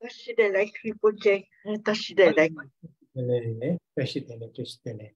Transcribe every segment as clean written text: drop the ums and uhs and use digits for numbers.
Tashi de like Ripoche, Tashi de like. Tashi de like, Tashi de like.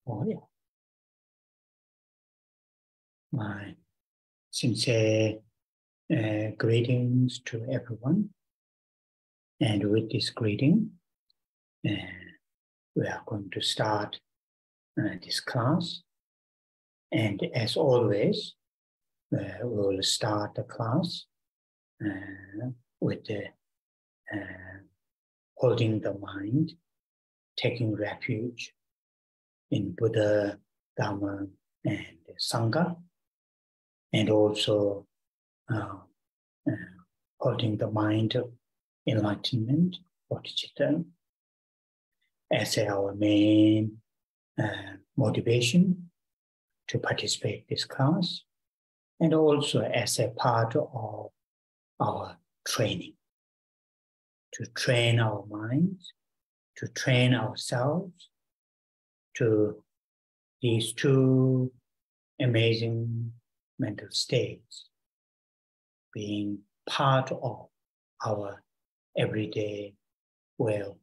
Oh, yeah. My sincere greetings to everyone. And with this greeting, we are going to start this class. And as always, we will start the class with holding the mind, taking refuge in Buddha, Dharma, and Sangha, and also holding the mind of enlightenment, bodhicitta, as our main motivation to participate in this class, and also as a part of our training, to train our minds, to train ourselves to these two amazing mental states, being part of our everyday way of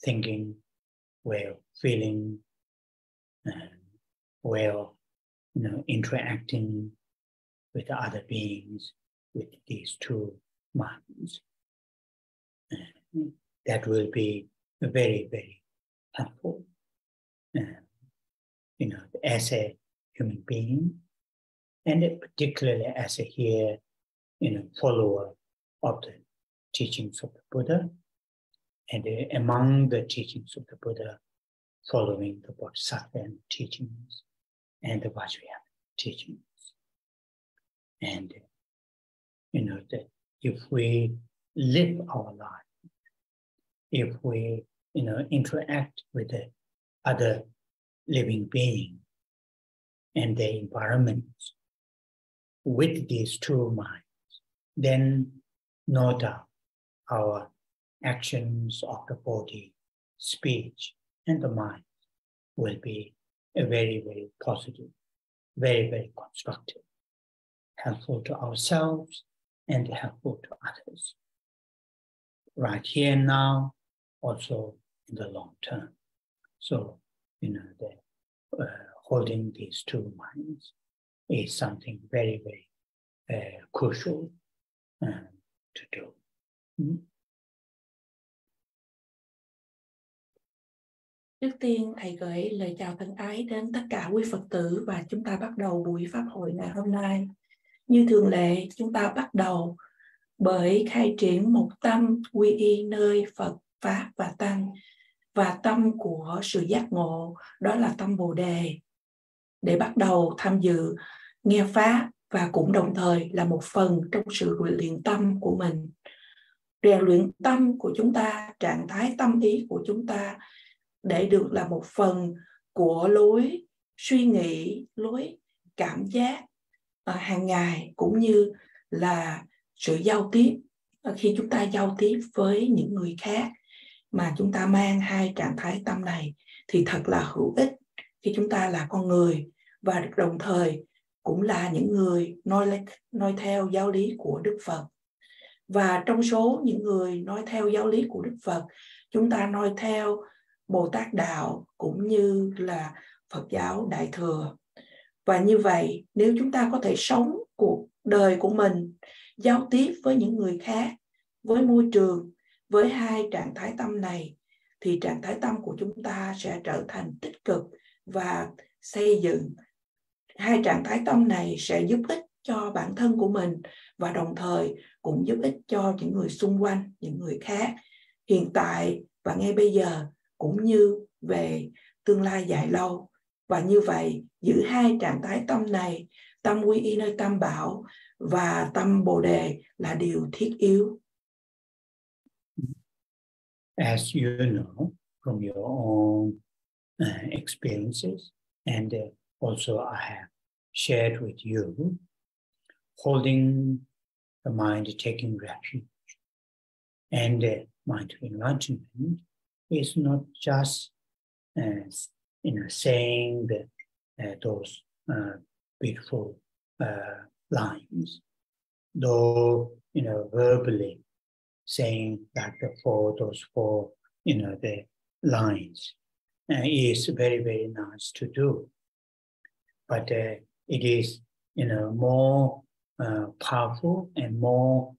thinking, way of feeling, way of interacting with other beings, with these two minds. That will be very, very helpful. As a human being, and particularly as a follower of the teachings of the Buddha, and among the teachings of the Buddha, following the Bodhisattva teachings and the Vajrayana teachings. And if we live our life, if we interact with the other living beings and their environments with these two minds, then no doubt our actions of the body, speech, and the mind will be very, very positive, very, very constructive, helpful to ourselves and helpful to others. Right here and now, also in the long term. So, holding these two minds is something very, very crucial to do. Trước tiên, Thầy gửi lời chào thân ái đến tất cả quý Phật tử và chúng ta bắt đầu buổi Pháp hội ngày hôm nay. Như thường lệ, chúng ta bắt đầu bởi khai triển một tâm quy y nơi Phật, Pháp và Tăng, và tâm của sự giác ngộ, đó là tâm Bồ Đề, để bắt đầu tham dự nghe Pháp và cũng đồng thời là một phần trong sự luyện tâm của mình. Rèn luyện tâm của chúng ta, trạng thái tâm ý của chúng ta để được là một phần của lối suy nghĩ, lối cảm giác hàng ngày, cũng như là sự giao tiếp khi chúng ta giao tiếp với những người khác, mà chúng ta mang hai trạng thái tâm này thì thật là hữu ích khi chúng ta là con người và đồng thời cũng là những người noi theo giáo lý của Đức Phật. Và trong số những người noi theo giáo lý của Đức Phật, chúng ta noi theo Bồ Tát Đạo cũng như là Phật giáo Đại Thừa. Và như vậy, nếu chúng ta có thể sống cuộc đời của mình, giao tiếp với những người khác, với môi trường, với hai trạng thái tâm này, thì trạng thái tâm của chúng ta sẽ trở thành tích cực và xây dựng. Hai trạng thái tâm này sẽ giúp ích cho bản thân của mình và đồng thời cũng giúp ích cho những người xung quanh, những người khác, hiện tại và ngay bây giờ, cũng như về tương lai dài lâu. Và như vậy, giữ hai trạng thái tâm này, tâm quy y nơi Tam Bảo và tâm Bồ Đề là điều thiết yếu. As you know from your own experiences, and also I have shared with you, holding the mind, taking refuge, and mindful enlightenment is not just saying those beautiful lines, though verbally saying that those four the lines is very, very nice to do, but it is more powerful and more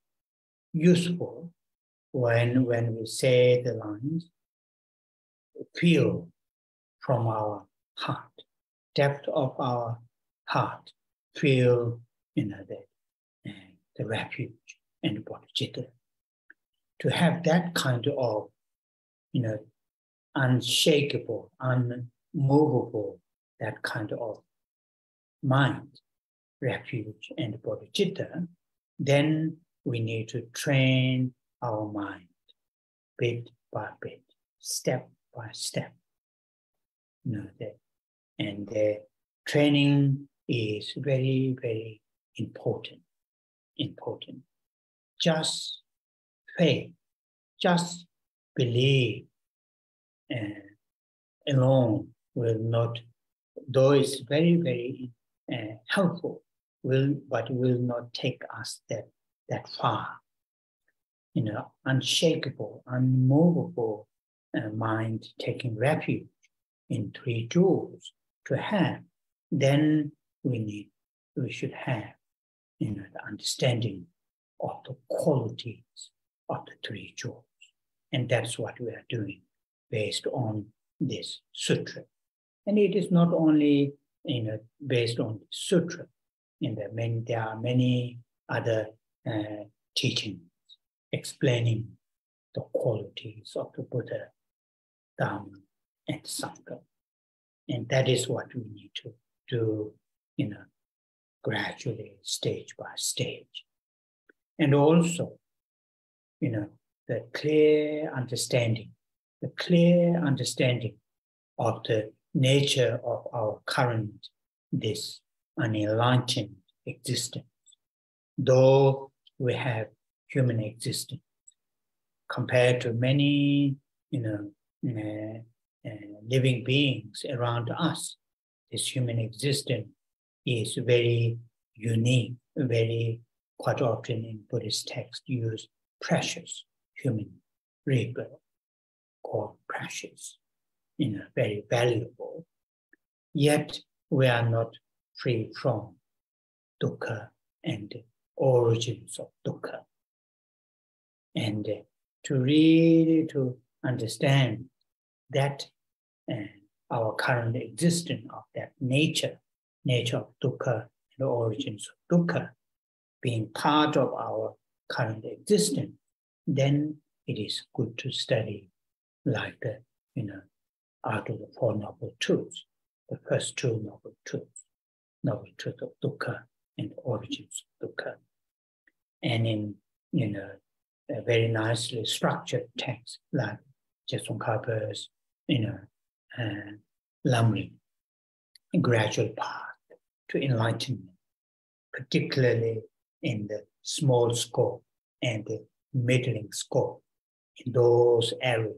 useful when we say the lines, feel from our heart, depth of our heart, feel the refuge and bodhicitta. To have that kind of unshakable, unmovable, that kind of mind, refuge and bodhicitta, then we need to train our mind bit by bit, step by step. And the training is very, very important. Just faith, just believe alone will not, though it's very, very helpful, but will not take us that far. Unshakable, unmovable mind taking refuge in three jewels to have, then we should have the understanding of the qualities of the three jewels. And that's what we are doing based on this sutra. And it is not only based on the sutra. There are many other teachings explaining the qualities of the Buddha, Dharma, and Sangha. And that is what we need to do, gradually, stage by stage. And also, the clear understanding of the nature of our current, this unenlightened existence. though we have human existence, compared to many, living beings around us, this human existence is very unique, very quite often in Buddhist texts use precious human rebirth, called precious, very valuable. Yet we are not free from dukkha and the origins of dukkha. And to really to understand that our current existence of that nature of dukkha and the origins of dukkha being part of our current existence, then it is good to study like the, out of the Four Noble Truths, the first two Noble Truths of dukkha and the origins of dukkha. And in a very nicely structured text like Tsongkhapa's, lumbering, a gradual path to enlightenment, particularly in the small scope and the middling scope, in those areas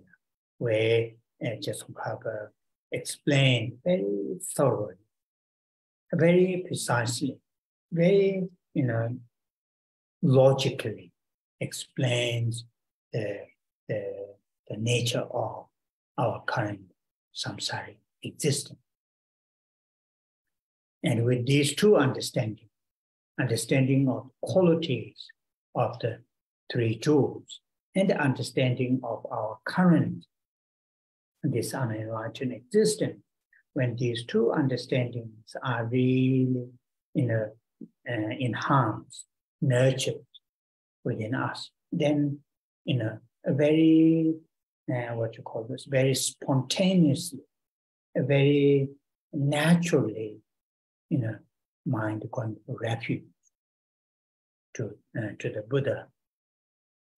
where Tsongkhapa explained very thoroughly, very precisely, very, logically explains the nature of our current samsaric existence. And with these two understanding of qualities of the three jewels, and the understanding of our current, this unenlightened existence, when these two understandings are really, enhanced, nurtured within us, then, a very, very spontaneously, a very naturally, mind going for refuge to the Buddha,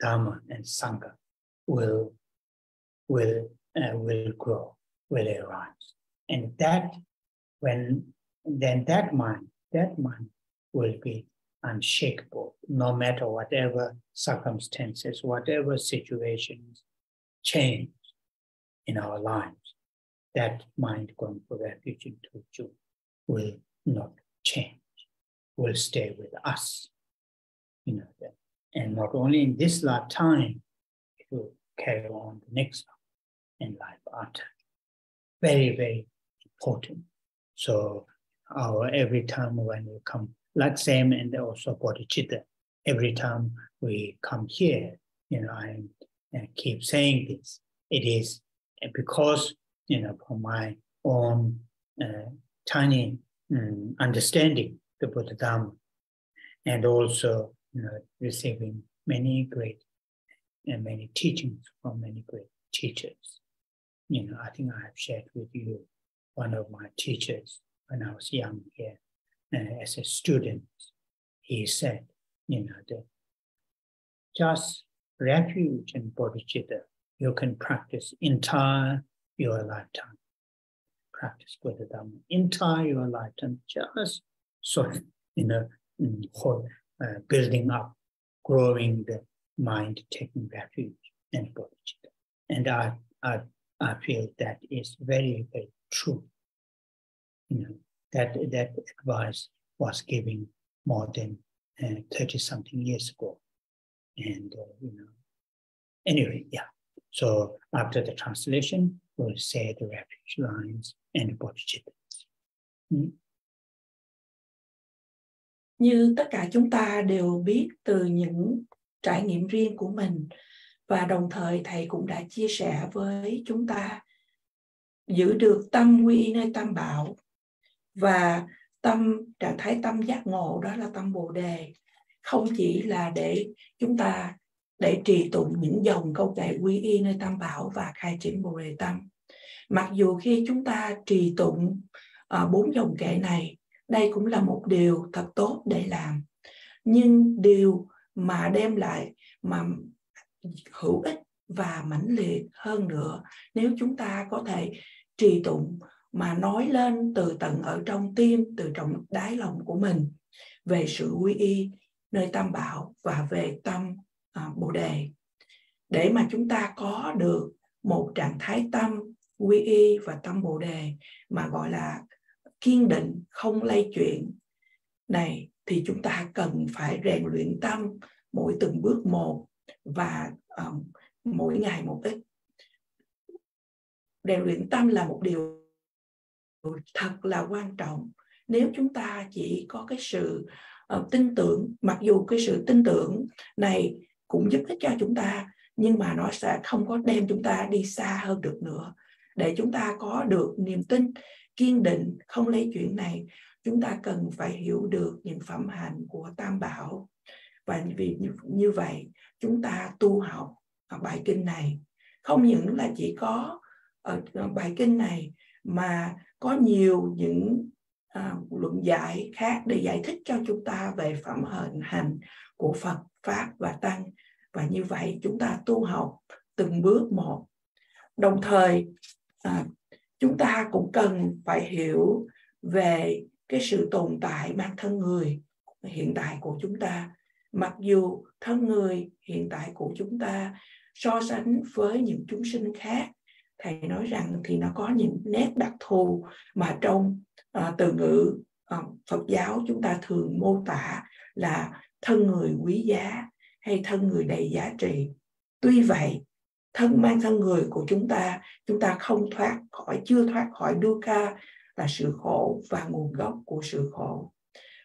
Dharma, and Sangha will grow, will arise, and that mind will be unshakable, no matter whatever circumstances, whatever situations change in our lives. That mind going for refuge into Truth will not change, will stay with us. And not only in this lifetime, it will carry on the next life and life after. Very, very important. So every time when we come, like same and also bodhicitta, every time we come here, I keep saying this. It is because, from my own tiny understanding the Buddha Dharma, and also receiving many great and many teachings from many great teachers. I think I have shared with you one of my teachers when I was young here, as a student. He said, that just refuge and bodhicitta, you can practice entire your lifetime. Practice Buddha Dharma entire your lifetime, just sort of, building up, growing the mind, taking refuge and bodhicitta. And I feel that is very, very true. That advice was given more than 30-something years ago. And, anyway, yeah. So after the translation, we'll say the refuge lines and bodhicitta. Như tất cả chúng ta đều biết từ những trải nghiệm riêng của mình, và đồng thời Thầy cũng đã chia sẻ với chúng ta giữ được tâm quy y nơi Tam Bảo, và trạng thái tâm giác ngộ, đó là tâm Bồ Đề, không chỉ là để chúng ta để trì tụng những dòng câu kệ quy y nơi Tam Bảo và khai triển Bồ Đề tâm. Mặc dù khi chúng ta trì tụng 4 dòng kệ này, đây cũng là một điều thật tốt để làm, nhưng điều mà đem lại mà hữu ích và mãnh liệt hơn nữa, nếu chúng ta có thể trì tụng mà nói lên từ tận ở trong tim, từ trong đáy lòng của mình về sự quy y, nơi Tam Bảo và về tâm Bồ Đề. Để mà chúng ta có được một trạng thái tâm quy y và tâm Bồ Đề mà gọi là kiên định, không lay chuyển này, thì chúng ta cần phải rèn luyện tâm mỗi từng bước một và mỗi ngày một ít. Rèn luyện tâm là một điều thật là quan trọng. Nếu chúng ta chỉ có cái sự tin tưởng, mặc dù cái sự tin tưởng này cũng giúp ích cho chúng ta, nhưng mà nó sẽ không có đem chúng ta đi xa hơn được nữa. Để chúng ta có được niềm tin kiên định, không lay chuyển này, chúng ta cần phải hiểu được những phẩm hạnh của Tam Bảo. Và vì như vậy, chúng ta tu học bài kinh này. Không những là chỉ có bài kinh này, mà có nhiều những luận giải khác để giải thích cho chúng ta về phẩm hạnh của Phật, Pháp và Tăng. Và như vậy chúng ta tu học từng bước một. Đồng thời chúng ta cũng cần phải hiểu về cái sự tồn tại mang thân người hiện tại của chúng ta. Mặc dù thân người hiện tại của chúng ta so sánh với những chúng sinh khác, thầy nói rằng thì nó có những nét đặc thù mà trong từ ngữ Phật giáo chúng ta thường mô tả là thân người quý giá hay thân người đầy giá trị. Tuy vậy, mang thân người của chúng ta không chưa thoát khỏi dukkha là sự khổ và nguồn gốc của sự khổ.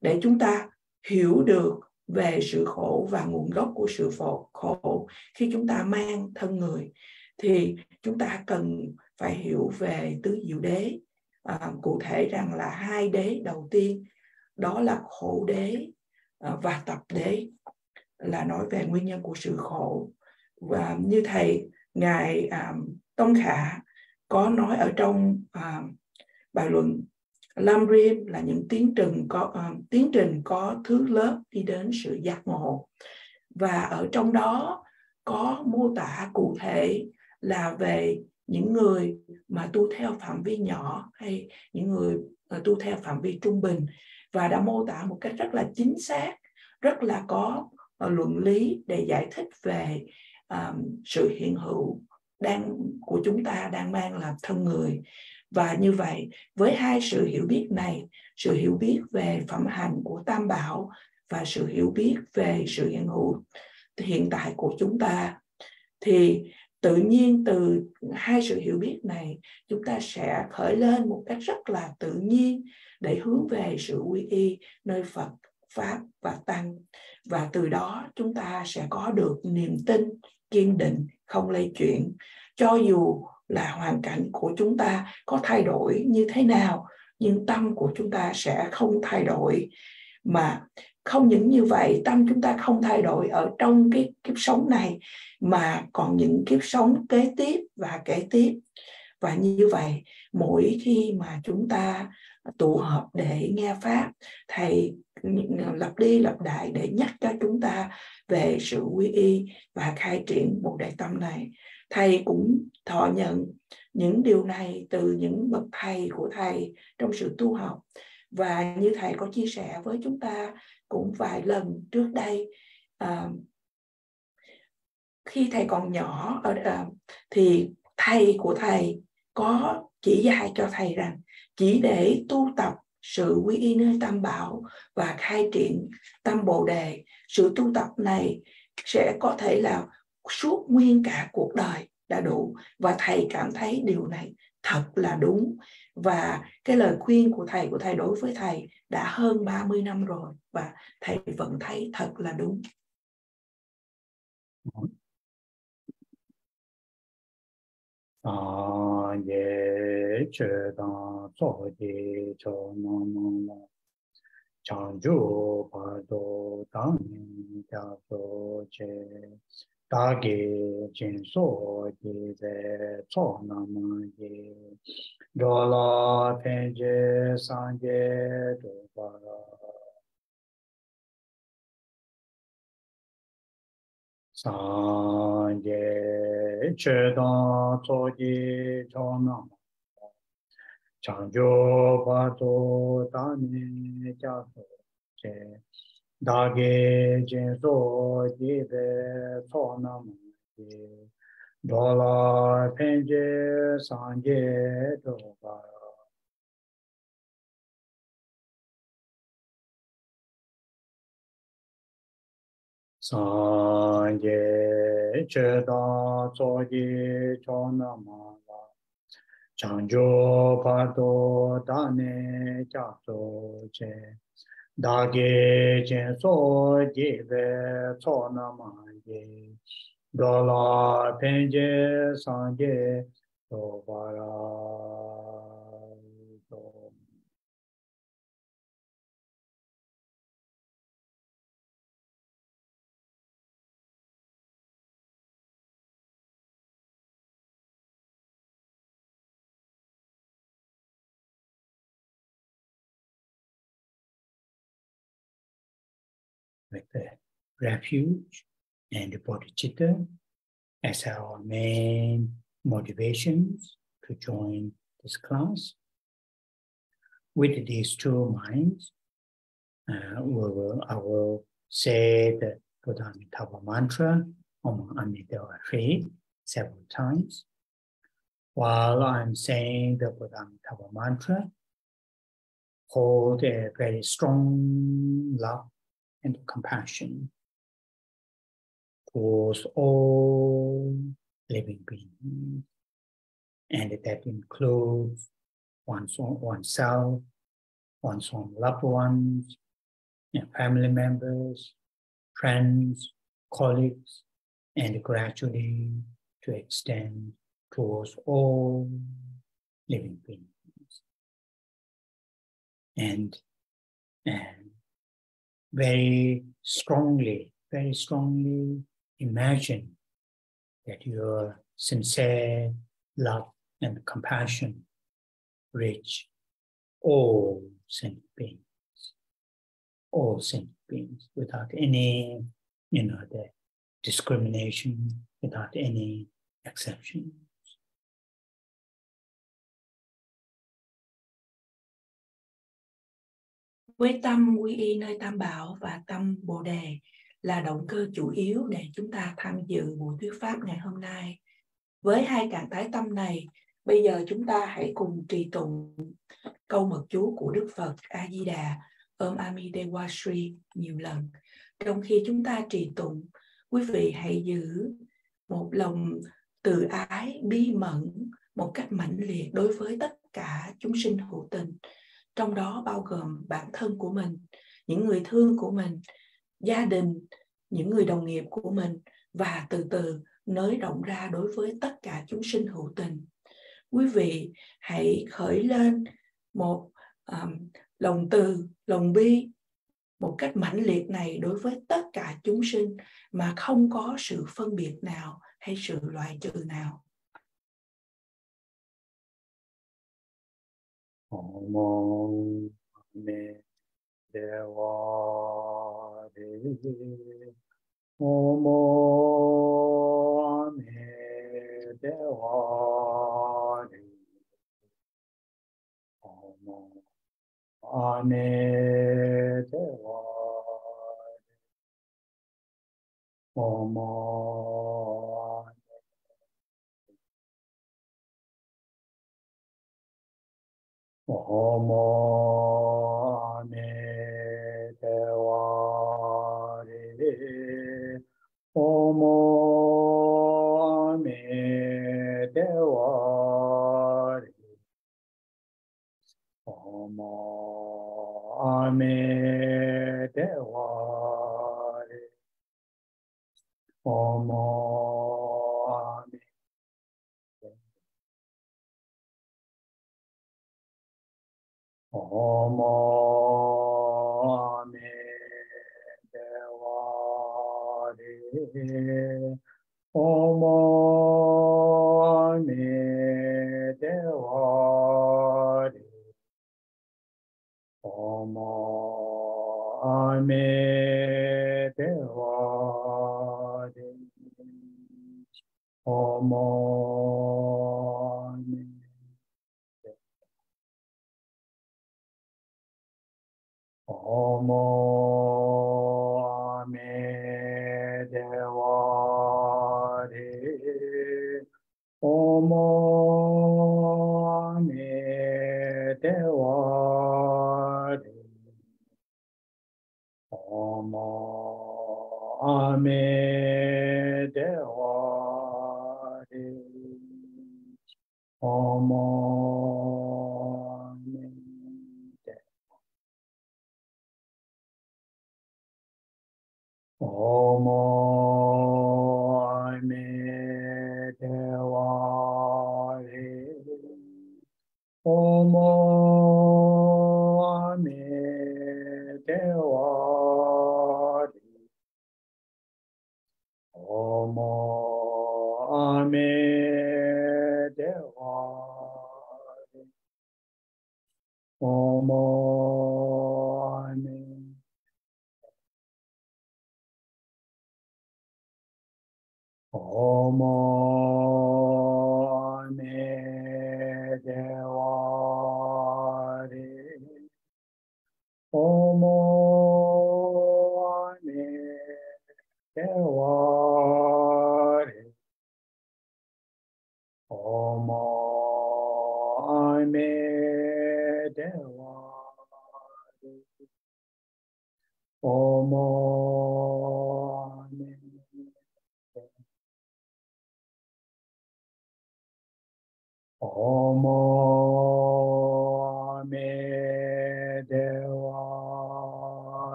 Để chúng ta hiểu được về sự khổ và nguồn gốc của sự khổ khi chúng ta mang thân người, thì chúng ta cần phải hiểu về tứ diệu đế. Cụ thể rằng là 2 đế đầu tiên, đó là khổ đế và tập đế, là nói về nguyên nhân của sự khổ. Và như thầy Ngài Tông Khả có nói ở trong bài luận Lam Rim là những tiến trình có thứ lớp đi đến sự giác ngộ. Và ở trong đó có mô tả cụ thể là về những người mà tu theo phạm vi nhỏ hay những người tu theo phạm vi trung bình, và đã mô tả một cách rất là chính xác, rất là có luận lý để giải thích về sự hiện hữu của chúng ta đang mang làm thân người. Và như vậy, với 2 sự hiểu biết này, sự hiểu biết về phẩm hạnh của Tam Bảo và sự hiểu biết về sự hiện hữu hiện tại của chúng ta, thì tự nhiên từ 2 sự hiểu biết này, chúng ta sẽ khởi lên một cách rất là tự nhiên để hướng về sự quy y nơi Phật, Pháp và Tăng. Và từ đó chúng ta sẽ có được niềm tin kiên định, không lay chuyển. Cho dù là hoàn cảnh của chúng ta có thay đổi như thế nào, nhưng tâm của chúng ta sẽ không thay đổi. Mà không những như vậy, tâm chúng ta không thay đổi ở trong cái kiếp sống này, mà còn những kiếp sống kế tiếp và kế tiếp. Và như vậy, mỗi khi mà chúng ta tụ họp để nghe Pháp, thầy lặp đi lặp lại để nhắc cho chúng ta về sự quy y và khai triển Bồ Đề tâm này. Thầy cũng thọ nhận những điều này từ những bậc thầy của thầy trong sự tu học. Và như thầy có chia sẻ với chúng ta cũng vài lần trước đây, khi thầy còn nhỏ thì thầy của thầy có chỉ dạy cho thầy rằng chỉ để tu tập sự quy y nơi Tam Bảo và khai triển tâm Bồ Đề, sự tu tập này sẽ có thể là suốt nguyên cả cuộc đời đã đủ. Và thầy cảm thấy điều này thật là đúng. Và cái lời khuyên của thầy đối với thầy đã hơn 30 năm rồi, và thầy vẫn thấy thật là đúng. Chanju Pado Tang Yaso Che Dagi Jinso Gize Cho Nama Ye Dola Tenje Sanje Dubara Sanje Chedan Soji Cho Nama Chanjo Pado Tang Yaso Che Dage Jenso Jive Sonam Dola Penje Sanje Doba Sanje Cheda Soji Chonamala Chanjo Pato Dane Chaso Che Dage Jenso Jive Sonamanje Dola Penje Sanje Dobara. With the refuge and the bodhicitta as our main motivations to join this class. With these two minds, I will say the Buddha mantra, Om Amideva Faith, several times. While I'm saying the Buddha mantra, hold a very strong love and compassion towards all living beings. And that includes oneself, one's own loved ones, family members, friends, colleagues, and gradually to extend towards all living beings. And very strongly imagine that your sincere love and compassion reach all sentient beings, without any, the discrimination, without any exception. Với tâm quy y nơi Tam Bảo và tâm Bồ Đề là động cơ chủ yếu để chúng ta tham dự buổi thuyết pháp ngày hôm nay. Với hai trạng thái tâm này, bây giờ chúng ta hãy cùng trì tụng câu mật chú của Đức Phật A Di Đà Om Amideva Shri nhiều lần. Trong khi chúng ta trì tụng, quý vị hãy giữ một lòng từ ái bi mẫn một cách mãnh liệt đối với tất cả chúng sinh hữu tình, trong đó bao gồm bản thân của mình, những người thương của mình, gia đình, những người đồng nghiệp của mình, và từ từ nới rộng ra đối với tất cả chúng sinh hữu tình. Quý vị hãy khởi lên một lòng từ, lòng bi một cách mãnh liệt này đối với tất cả chúng sinh mà không có sự phân biệt nào hay sự loại trừ nào. Om Amideva Om Amideva Om Amideva Om Om Amideva Om Amideva Om Amideva Om Om Amideva Om Amideva Om Amideva Om Om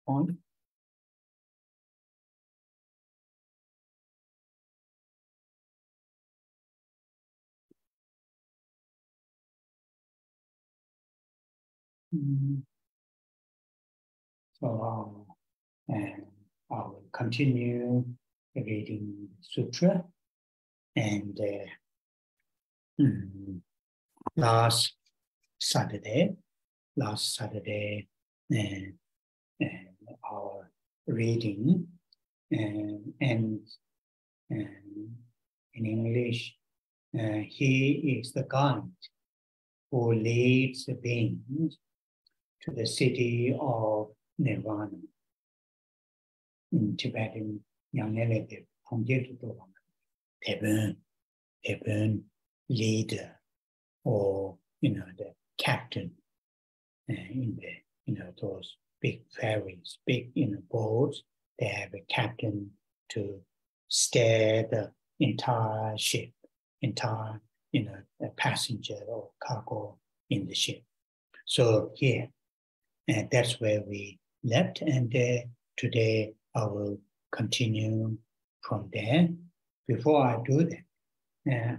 On. So, and I will continue reading Sutra. And last Saturday, last Saturday, our reading, and in English, he is the guide who leads the beings to the city of Nirvana. In Tibetan, Tibetan leader, or the captain in the those big ferries, big boats. They have a captain to steer the entire ship, entire a passenger or cargo in the ship. So here, that's where we left, and today I will continue from there. Before I do that,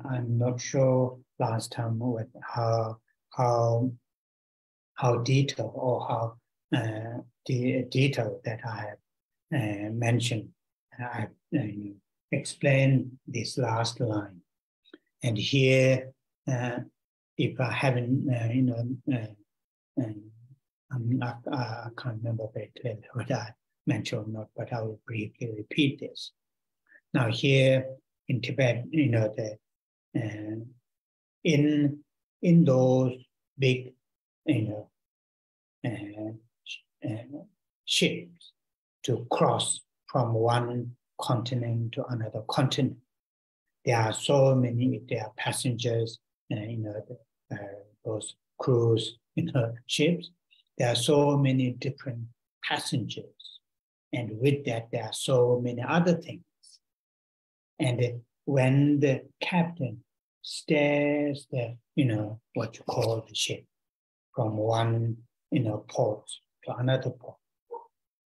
I'm not sure last time how detailed or how detailed that I have mentioned. I explained this last line, and here, if I haven't, I can't remember very clearly what I mentioned or not, but I will briefly repeat this. Now here in Tibet, in those big, ships to cross from one continent to another continent, there are so many. There are passengers, those cruise, ships. There are so many different passengers, and with that, there are so many other things. And when the captain steers the, what you call the ship from one, port to another port,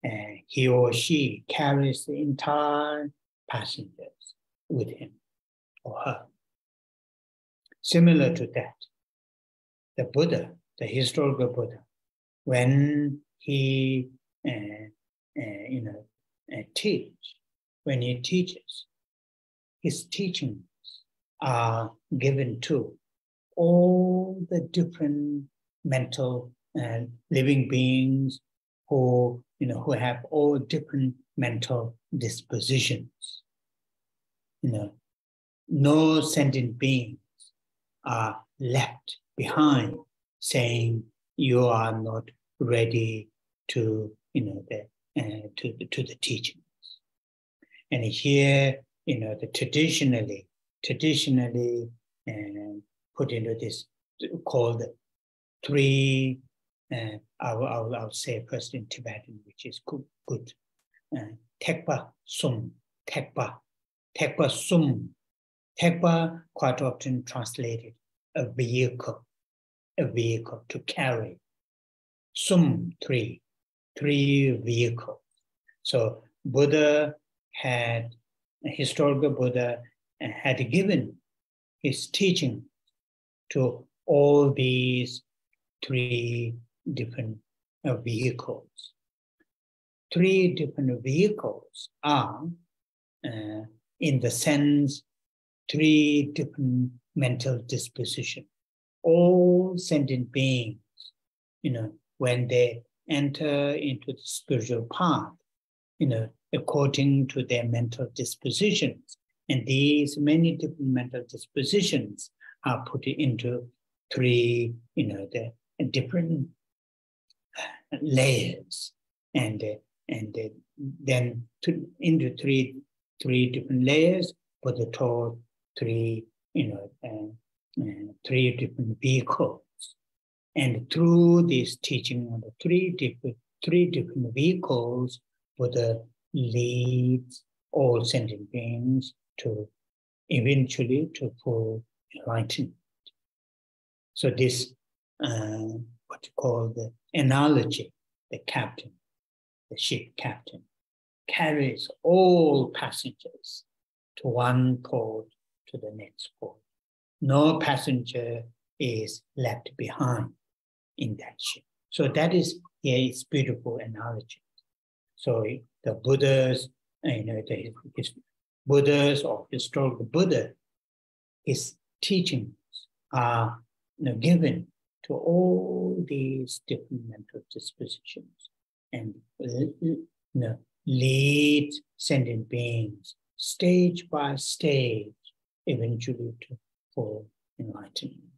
and he or she carries the entire passengers with him or her. Similar to that, the Buddha, the historical Buddha, when he teaches, his teachings are given to all the different mental living beings who have all different mental dispositions. No sentient beings are left behind, saying you are not ready to to the teachings. And here, traditionally put into this called three. I'll say first in Tibetan, which is good. Tekpa sum, tekpa sum. Tekpa quite often translated a vehicle to carry. Sum, three vehicles. So historical Buddha had given his teaching to all these three different vehicles. Three different vehicles are, in the sense, three different mental dispositions. All sentient beings, when they enter into the spiritual path, according to their mental dispositions, and these many different mental dispositions are put into three, the different layers, and then into three different layers, Buddha taught three different vehicles, and through this teaching on the three different vehicles, Buddha leads all sentient beings to eventually to full enlightenment. So this, what you call the analogy, the captain, the ship captain, carries all passengers to one port to the next port. No passenger is left behind in that ship. So that is a beautiful analogy. So the Buddhas, Buddhas or historical Buddha, his teachings are given to all these different mental dispositions and lead sentient beings stage by stage, eventually to full enlightenment.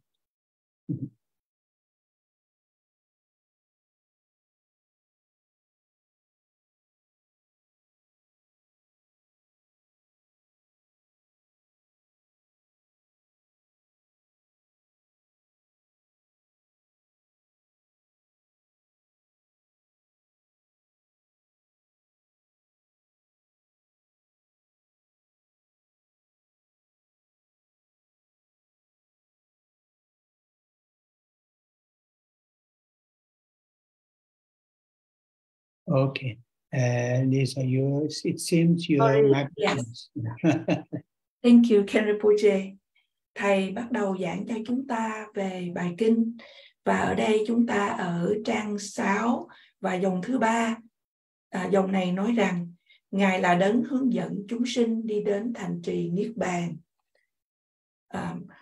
Okay, Lisa, yours. It seems your mic. Yes. Thank you, Ken Rinpoche. Thầy bắt đầu giảng cho chúng ta về bài kinh, và ở đây chúng ta ở trang 6 và dòng thứ 3. Dòng này nói rằng Ngài là đấng hướng dẫn chúng sinh đi đến thành trì Niết Bàn.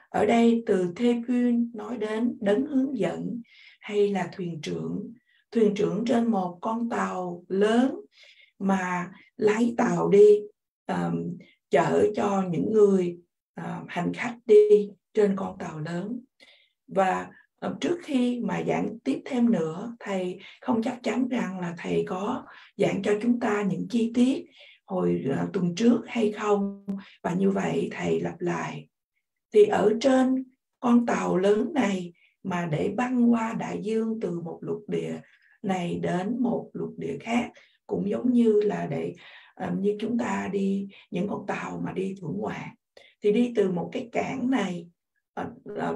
Ở đây từ Thê Quyên nói đến đấng hướng dẫn hay là thuyền trưởng trên một con tàu lớn mà lái tàu đi chở cho những người hành khách đi trên con tàu lớn. Và trước khi mà giảng tiếp thêm nữa, thầy không chắc chắn rằng là thầy có giảng cho chúng ta những chi tiết hồi tuần trước hay không, và như vậy thầy lặp lại. Thì ở trên con tàu lớn này mà để băng qua đại dương từ một lục địa này đến một lục địa khác, cũng giống như là để như chúng ta đi những con tàu mà đi thưởng ngoạn, thì đi từ một cái cảng này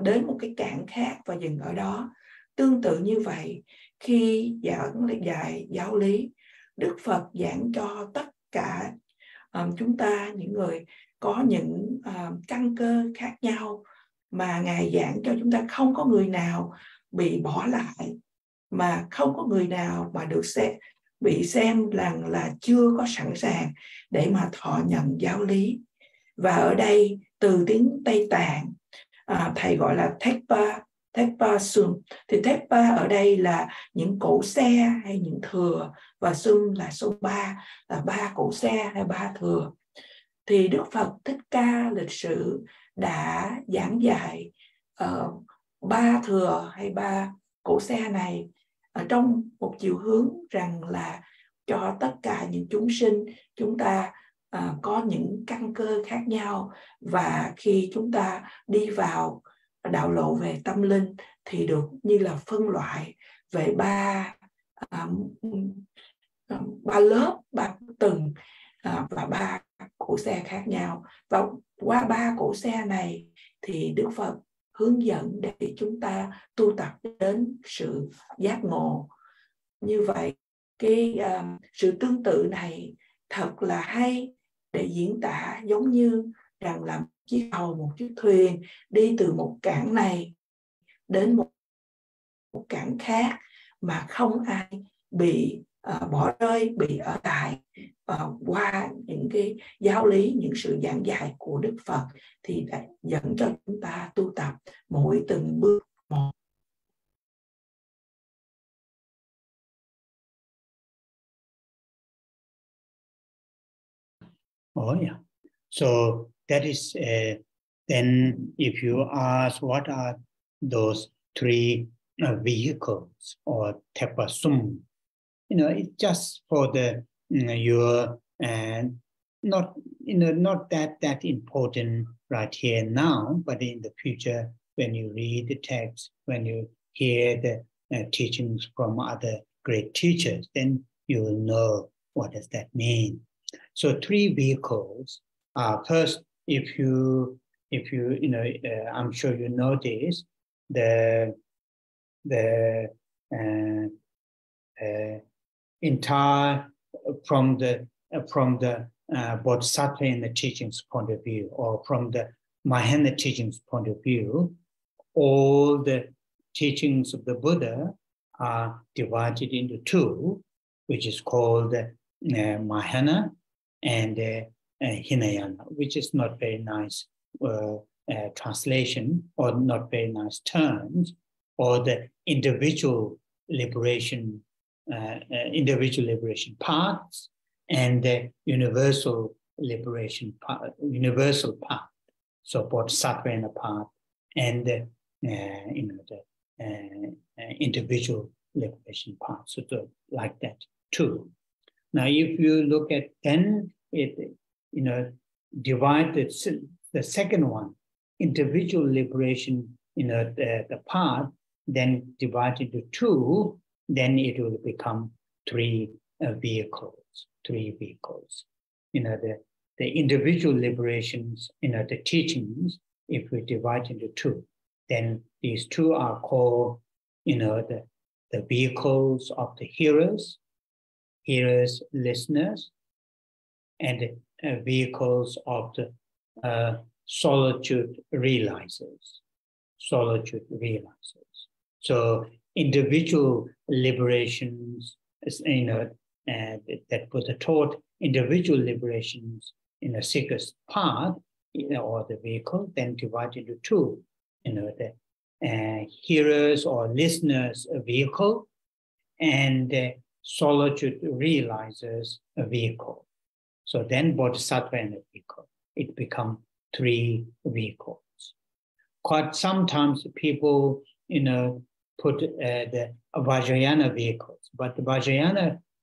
đến một cái cảng khác và dừng ở đó. Tương tự như vậy, khi dạy giáo lý, Đức Phật giảng cho tất cả chúng ta, những người có những căn cơ khác nhau, mà Ngài giảng cho chúng ta không có người nào bị bỏ lại, mà không có người nào mà được bị xem rằng là chưa có sẵn sàng để mà thọ nhận giáo lý. Và ở đây từ tiếng Tây Tạng, thầy gọi là Thekpa Sum. Thì Thekpa ở đây là những cỗ xe hay những thừa, và Sum là số 3, là 3 cỗ xe hay 3 thừa. Thì Đức Phật Thích Ca lịch sử đã giảng dạy 3 thừa hay 3 cỗ xe này ở trong một chiều hướng rằng là cho tất cả những chúng sinh, chúng ta có những căn cơ khác nhau, và khi chúng ta đi vào đạo lộ về tâm linh thì được như là phân loại về ba lớp, 3 tầng và 3 cỗ xe khác nhau. Và qua 3 cỗ xe này thì Đức Phật hướng dẫn để chúng ta tu tập đến sự giác ngộ. Như vậy, cái sự tương tự này thật là hay để diễn tả, giống như rằng là một chiếc tàu, một chiếc thuyền đi từ một cảng này đến một cảng khác mà không ai bị bỏ rơi, bị ở lại. Qua những cái giáo lý, những sự giảng dạy của Đức Phật thì đã dẫn cho chúng ta tu tập mỗi từng bước một. Oh yeah. So that is then if you ask what are those 3 vehicles or tepasum, it's just for the your not that important right here now, but in the future when you read the text, when you hear the teachings from other great teachers, then you will know what does that mean. So 3 vehicles. First, if you I'm sure you notice the entire from the Bodhisattva in the teachings point of view, or from the Mahayana teachings point of view, all the teachings of the Buddha are divided into 2, which is called Mahayana and Hinayana, which is not very nice translation or not very nice terms. or the individual liberation paths, and the universal liberation path, universal path. So Bodhisattva path and the individual liberation path. So like that too. Now, if you look at then it, divide the second one, individual liberation, the path, then divide into two, then it will become three vehicles. The individual liberations, the teachings, if we divide into two, then these two are called, the vehicles of the hearers, listeners, and vehicles of the solitude realizers. So individual liberations, that Buddha taught, individual liberations in a seeker's path, or the vehicle, then divided into two. The hearers or listeners a vehicle, and the solitude realizers a vehicle. So then Bodhisattva and a vehicle. It becomes three vehicles. Quite sometimes people, put the Vajrayana vehicles, but the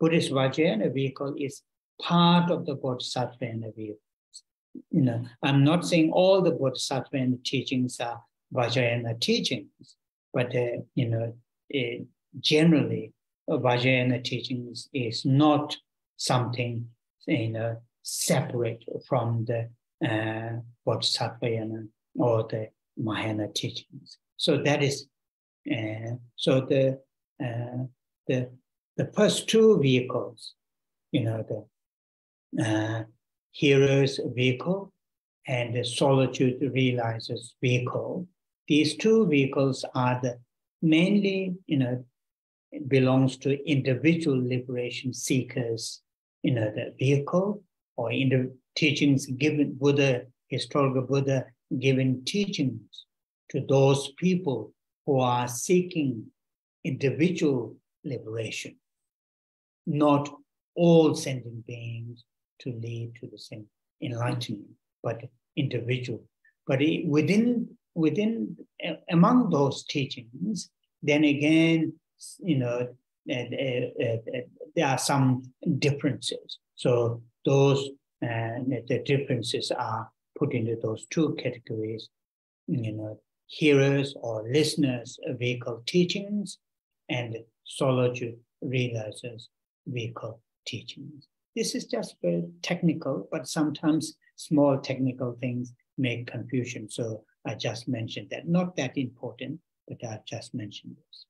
Buddhist Vajrayana vehicle is part of the Bodhisattva and the vehicles. I'm not saying all the Bodhisattva and the teachings are Vajrayana teachings, but generally, Vajrayana teachings is not something separate from the Bodhisattva or the Mahayana teachings. So that is so the first two vehicles, the hearer's vehicle and the solitude realizer's vehicle. These two vehicles are the mainly, belongs to individual liberation seekers, the vehicle, or in the teachings given Buddha, historical Buddha given teachings to those people who are seeking individual liberation, not all sentient beings to lead to the same enlightenment, but individual. But within among those teachings, then again, there are some differences. So those the differences are put into those two categories, hearers or listeners vehicle teachings, and solitude realizers vehicle teachings. This is just very technical, but sometimes small technical things make confusion. So I just mentioned that. Not that important, but I just mentioned this.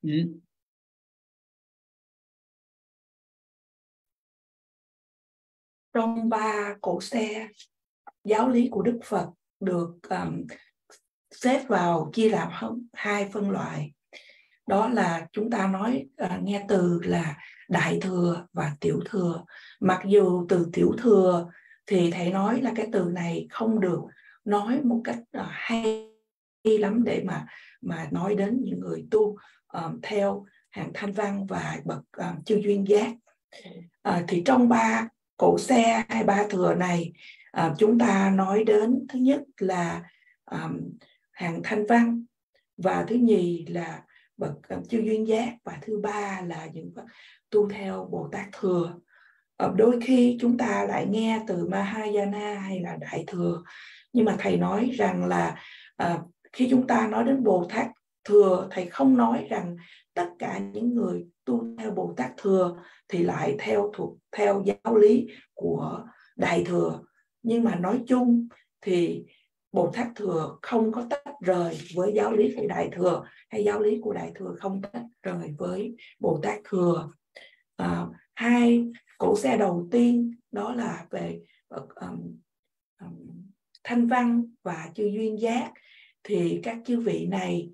Trong 3 cỗ xe, giáo lý của Đức Phật được xếp vào chia làm 2 phân loại. Đó là chúng ta nói nghe từ là đại thừa và tiểu thừa. Mặc dù từ tiểu thừa thì thầy nói là cái từ này không được nói một cách hay lắm để mà nói đến những người tu theo hàng thanh văn và bậc chư duyên giác. Thì trong 3 cỗ xe hay 3 thừa này, chúng ta nói đến thứ nhất là hàng thanh văn, và thứ nhì là bậc chư duyên giác, và thứ ba là những tu theo Bồ Tát thừa. Đôi khi chúng ta lại nghe từ Mahayana hay là đại thừa, nhưng mà thầy nói rằng là khi chúng ta nói đến Bồ Tát thừa, thầy không nói rằng tất cả những người tu theo Bồ Tát thừa thì lại thuộc theo giáo lý của đại thừa. Nhưng mà nói chung thì Bồ Tát thừa không có tách rời với giáo lý của đại thừa, hay giáo lý của đại thừa không tách rời với Bồ Tát thừa. 2 cỗ xe đầu tiên đó là về thanh văn và chư duyên giác. Thì các chư vị này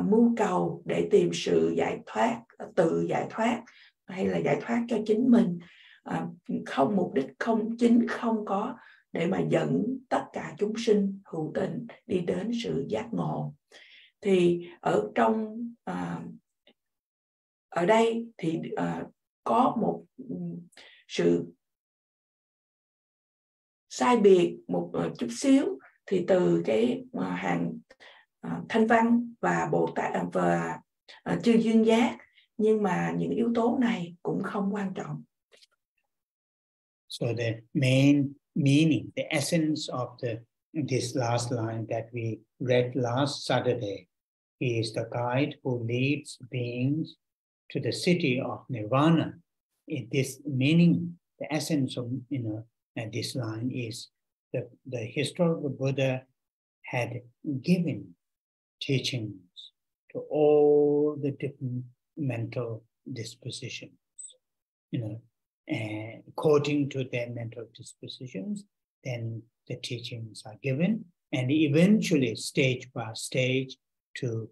mưu cầu để tìm sự giải thoát, tự giải thoát hay là giải thoát cho chính mình, không mục đích không có để mà dẫn tất cả chúng sinh hữu tình đi đến sự giác ngộ. thì ở trong ở đây thì có một sự sai biệt một chút xíu, thì từ cái hàng Thanh Văn và Bồ Tát và chư duyên giác, nhưng mà những yếu tố này cũng không quan trọng. So the main meaning, the essence of this last line that we read last Saturday, is the guide who leads beings to the city of Nirvana. In this meaning, the essence of this line is the historical Buddha had given teachings to all the different mental dispositions, and according to their mental dispositions, then the teachings are given, and eventually, stage by stage, to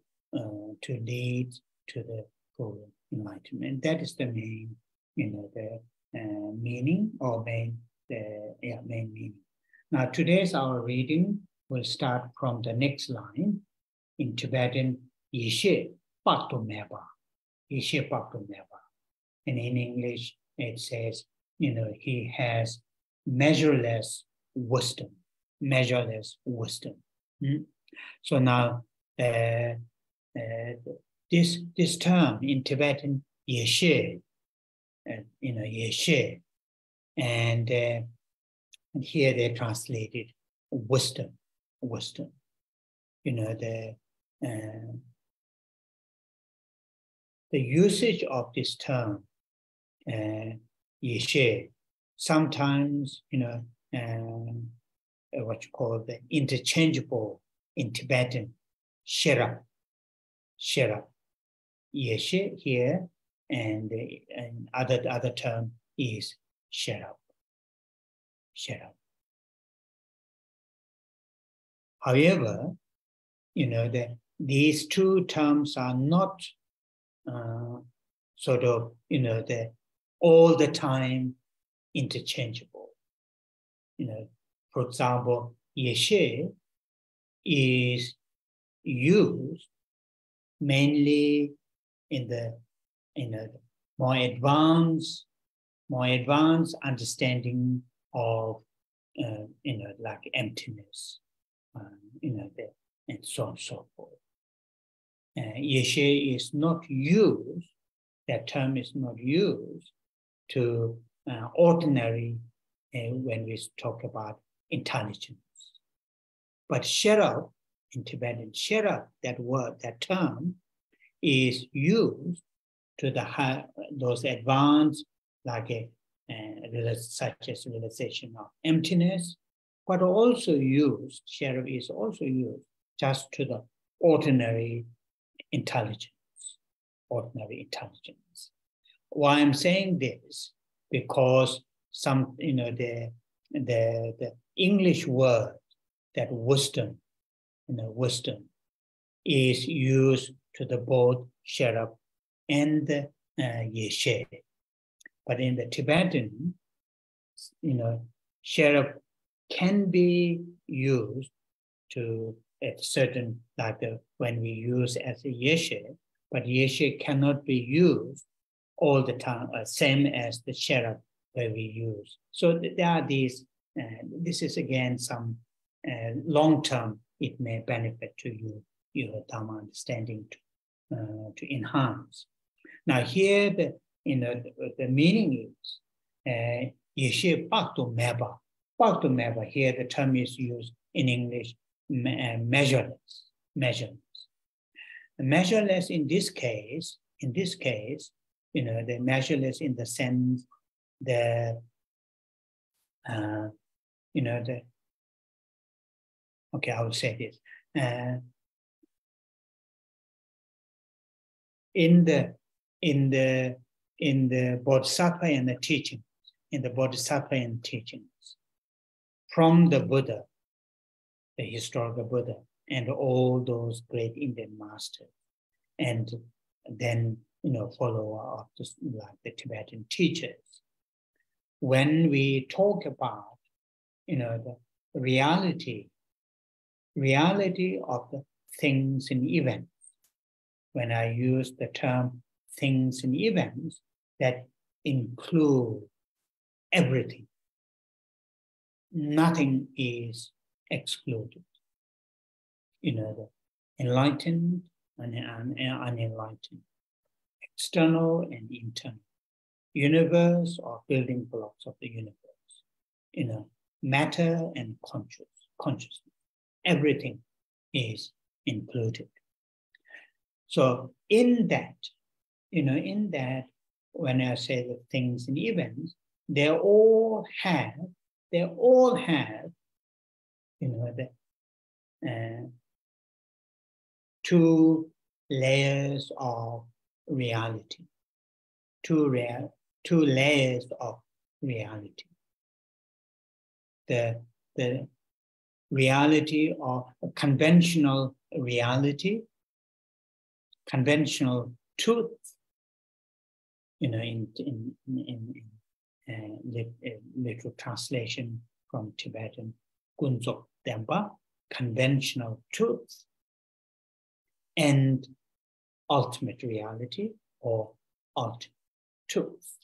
lead to the goal of enlightenment. That is the main, meaning or main meaning. Now, today's our reading will start from the next line in Tibetan, Yeshe Pakto Meba. Yeshe Pakto Meba. And in English, it says, he has measureless wisdom. Measureless wisdom. So now, this term in Tibetan, Yeshe, Yeshe, and here they translated wisdom. The usage of this term, Yeshe, sometimes, what you call the interchangeable in Tibetan, Sherab. Yeshe here, and other term is Sherab. However, these two terms are not sort of, all the time interchangeable. For example, Yeshe is used mainly in the more advanced understanding of like emptiness, and so on and so forth. Yeshe is not used. That term is not used to ordinary when we talk about intelligence. But Sherab, in Tibetan, Sherab, that word, that term, is used to those advanced, like such as realization of emptiness, but also used, Sherab is also used just to the ordinary intelligence. Why I'm saying this? Because some, the English word, that wisdom, wisdom is used to the both Sherab and the Yeshe. But in the Tibetan, Sherab can be used to at certain, like when we use as a Yeshe, but Yeshe cannot be used all the time, same as the Sherab where we use. So there are these, this is again some long-term, it may benefit to you, your Dharma understanding to enhance. Now here, the meaning is Yeshe Pakto Meba. Pakto Meba, here the term is used in English, measureless. The measureless in this case, the measureless in the sense, okay, I will say this. In the Bodhisattva and the teachings, from the Buddha, the historical Buddha, and all those great Indian masters, and then follower of the Tibetan teachers. When we talk about the reality of the things and events. When I use the term things and events, that include everything. Nothing is excluded. You know, the enlightened and unenlightened, external and internal, universe or building blocks of the universe, you know, matter and consciousness. Everything is included. So in that, you know, in that, when I say the things and events, they all have, you know, the two layers of reality, two layers of reality. The reality of conventional reality, conventional truth, you know, in literal translation from Tibetan, Kunzok Dempa, conventional truth, and ultimate reality or ultimate truth.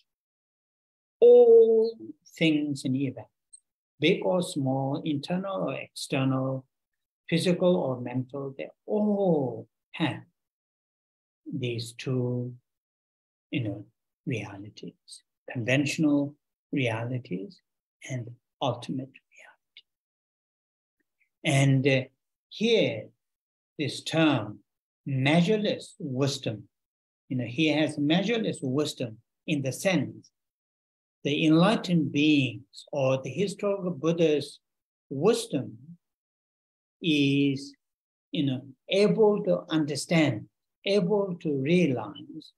All things and events, big or small, internal or external, physical or mental, they all have these two, you know, realities, conventional realities and ultimate reality. And here, this term, measureless wisdom, you know, he has measureless wisdom in the sense the enlightened beings or the historical Buddha's wisdom is, you know, able to understand, able to realize,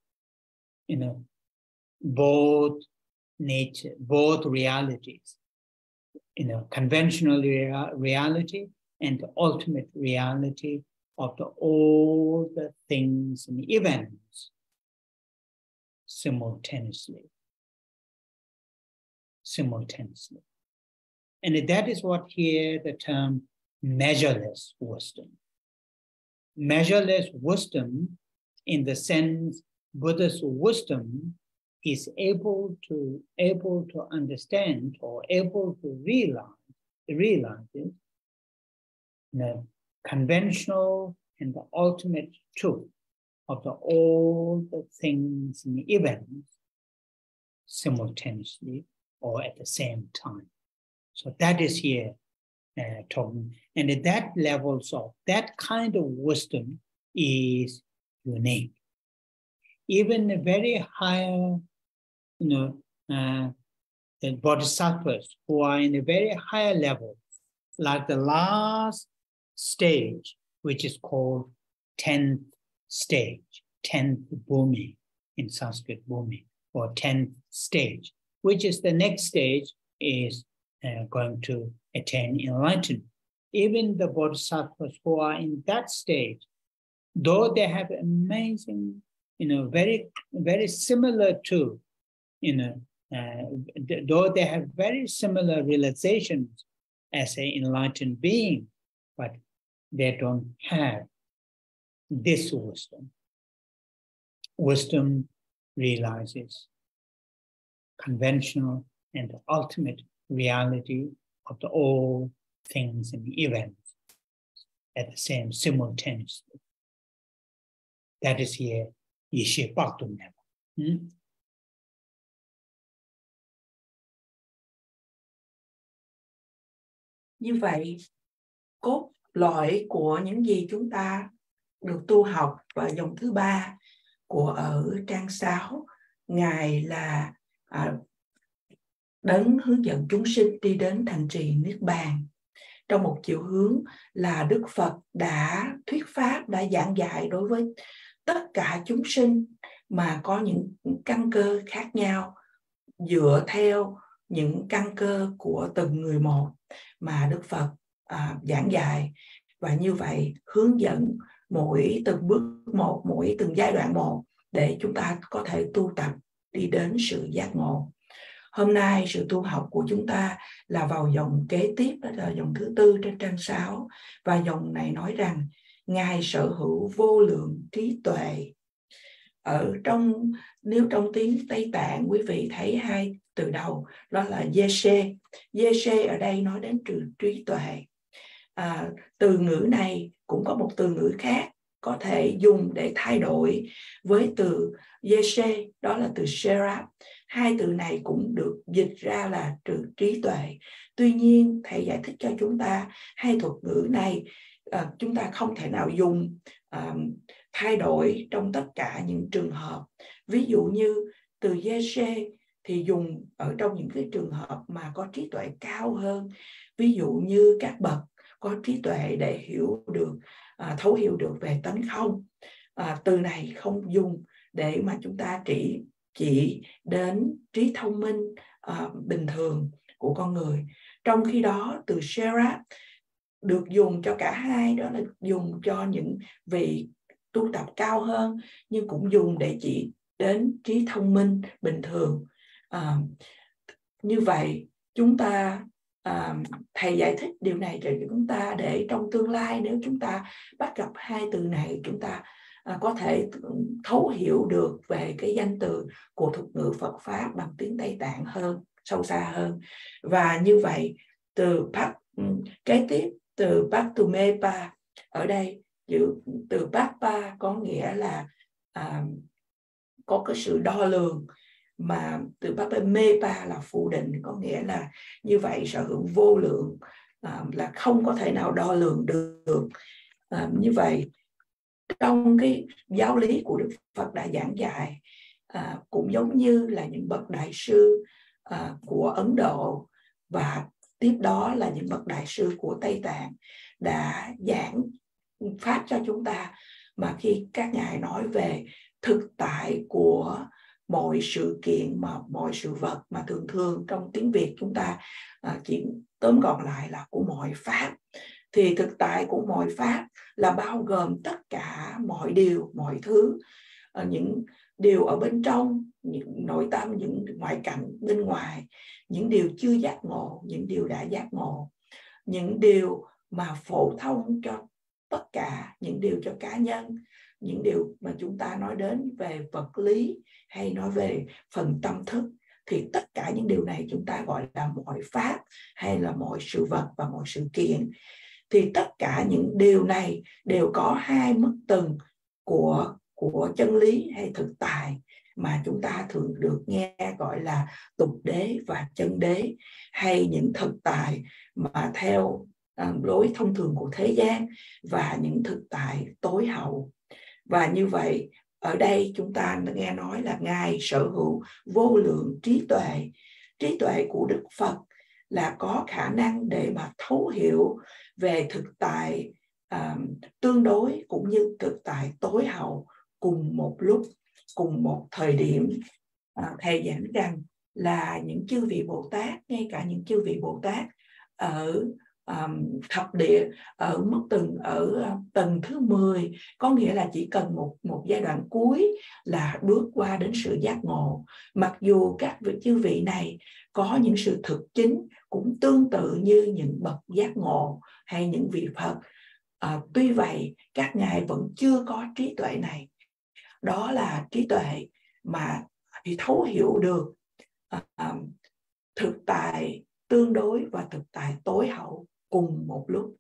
you know, both nature, both realities, you know, conventional reality and the ultimate reality of all the things and events simultaneously. And that is what here the term measureless wisdom. Measureless wisdom, in the sense Buddha's wisdom is able to understand or able to realize it, the conventional and the ultimate truth of all the things and events simultaneously or at the same time. So that is here talking. And at that levels of that kind of wisdom is unique. Even the very higher, you know, the bodhisattvas who are in a very higher level, like the last stage, which is called 10th stage, 10th bhumi in Sanskrit, bhumi, or 10th stage, which is the next stage is going to attain enlightenment. Even the bodhisattvas who are in that stage, though they have amazing, you know, very, very similar to, you know, though they have very similar realizations as an enlightened being, but they don't have this wisdom. Wisdom realizes conventional and the ultimate reality of the all things and events at the same simultaneously. That is here Yeshe Paktum Nema. Như vậy, cốt lõi của những gì chúng ta được tu học và dòng thứ ba của ở trang 6, Ngài là đấng hướng dẫn chúng sinh đi đến thành trì Niết Bàn. Trong một chiều hướng là Đức Phật đã thuyết pháp, đã giảng dạy đối với tất cả chúng sinh mà có những căn cơ khác nhau, dựa theo những căn cơ của từng người một mà Đức Phật giảng dạy. Và như vậy hướng dẫn mỗi từng bước một, mỗi từng giai đoạn một để chúng ta có thể tu tập đi đến sự giác ngộ. Hôm nay sự tu học của chúng ta là vào dòng kế tiếp, đó là dòng thứ 4 trên trang 6. Và dòng này nói rằng Ngài sở hữu vô lượng trí tuệ. Nếu trong tiếng Tây Tạng quý vị thấy hai từ đầu, đó là yeshe. Yeshe ở đây nói đến trí tuệ. Từ ngữ này cũng có một từ ngữ khác có thể dùng để thay đổi với từ yeshe, đó là từ sera. Hai từ này cũng được dịch ra là trí tuệ. Tuy nhiên thầy giải thích cho chúng ta hai thuật ngữ này chúng ta không thể nào dùng thay đổi trong tất cả những trường hợp. Ví dụ như từ yeshe thì dùng ở trong những cái trường hợp mà có trí tuệ cao hơn, ví dụ như các bậc có trí tuệ để hiểu được, thấu hiểu được về tánh không. Từ này không dùng để mà chúng ta chỉ đến trí thông minh bình thường của con người. Trong khi đó từ sera được dùng cho cả hai, đó là dùng cho những vị tu tập cao hơn, nhưng cũng dùng để chỉ đến trí thông minh bình thường. Như vậy chúng ta thầy giải thích điều này cho chúng ta để trong tương lai nếu chúng ta bắt gặp hai từ này, chúng ta có thể thấu hiểu được về cái danh từ của thuật ngữ Phật Pháp bằng tiếng Tây Tạng hơn, sâu xa hơn. Và như vậy kế tiếp từ Pattumepa, ở đây từ Papa có nghĩa là có cái sự đo lường, mà từ Mepa là phủ định, có nghĩa là như vậy sở hữu vô lượng, là không có thể nào đo lường được. Như vậy trong cái giáo lý của Đức Phật đã giảng dạy, cũng giống như là những bậc đại sư của Ấn Độ và tiếp đó là những bậc đại sư của Tây Tạng đã giảng pháp cho chúng ta, mà khi các ngài nói về thực tại của mọi sự kiện, mà mọi sự vật, mà thường thường trong tiếng Việt chúng ta chỉ tóm gọn lại là của mọi pháp, thì thực tại của mọi pháp là bao gồm tất cả mọi điều, mọi thứ, những điều ở bên trong, những nội tâm, những ngoại cảnh bên ngoài, những điều chưa giác ngộ, những điều đã giác ngộ, những điều mà phổ thông cho tất cả, những điều cho cá nhân, những điều mà chúng ta nói đến về vật lý hay nói về phần tâm thức, thì tất cả những điều này chúng ta gọi là mọi pháp hay là mọi sự vật và mọi sự kiện. Thì tất cả những điều này đều có hai mức tầng của chân lý hay thực tại mà chúng ta thường được nghe gọi là tục đế và chân đế, hay những thực tại mà theo lối thông thường của thế gian và những thực tại tối hậu. Và như vậy ở đây chúng ta nghe nói là Ngài sở hữu vô lượng trí tuệ. Trí tuệ của Đức Phật là có khả năng để mà thấu hiểu về thực tại tương đối cũng như thực tại tối hậu cùng một lúc, cùng một thời điểm. Thầy giảng rằng là những chư vị Bồ Tát, ngay cả những chư vị Bồ Tát ở thập địa, ở mức tầng thứ 10, có nghĩa là chỉ cần một giai đoạn cuối là bước qua đến sự giác ngộ. Mặc dù các chư vị này có những sự thực chính cũng tương tự như những bậc giác ngộ hay những vị Phật, tuy vậy các ngài vẫn chưa có trí tuệ này. Đó là trí tuệ mà thì thấu hiểu được thực tại tương đối và thực tại tối hậu cùng một lúc.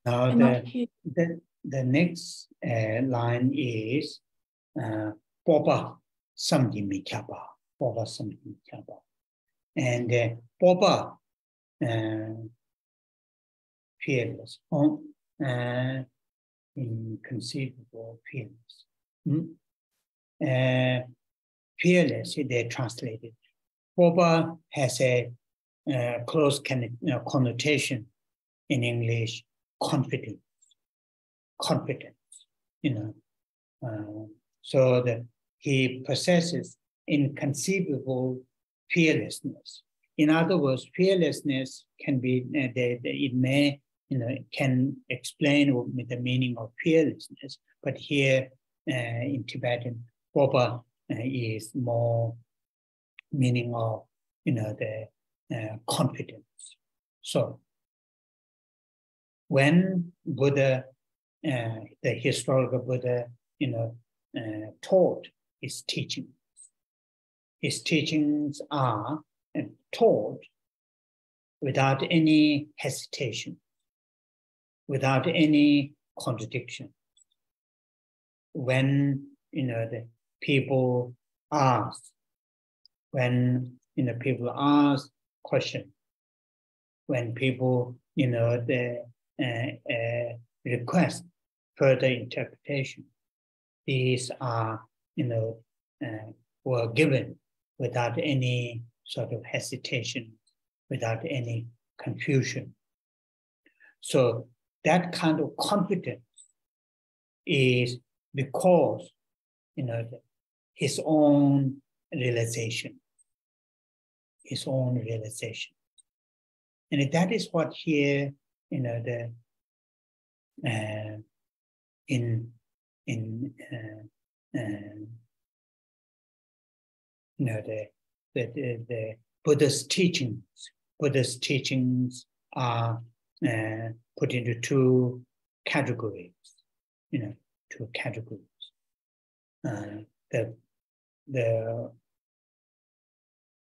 Now the next line is Popa Samdimichaba. Popa Samdimichaba. And Popa, fearless, inconceivable, fearless. Fearless, they translated. Popa has a close connotation in English, confidence, so that he possesses inconceivable fearlessness. In other words, fearlessness can be, it may, can explain the meaning of fearlessness, but here in Tibetan, Popa is more meaning of, the confidence. So when Buddha, the historical Buddha, taught his teachings are taught without any hesitation, without any contradiction. When the people ask, people ask questions, when people they request further interpretation, these are were given without any sort of hesitation, without any confusion. So that kind of confidence is because his own realization. And that is what here, the Buddha's teachings are put into two categories. The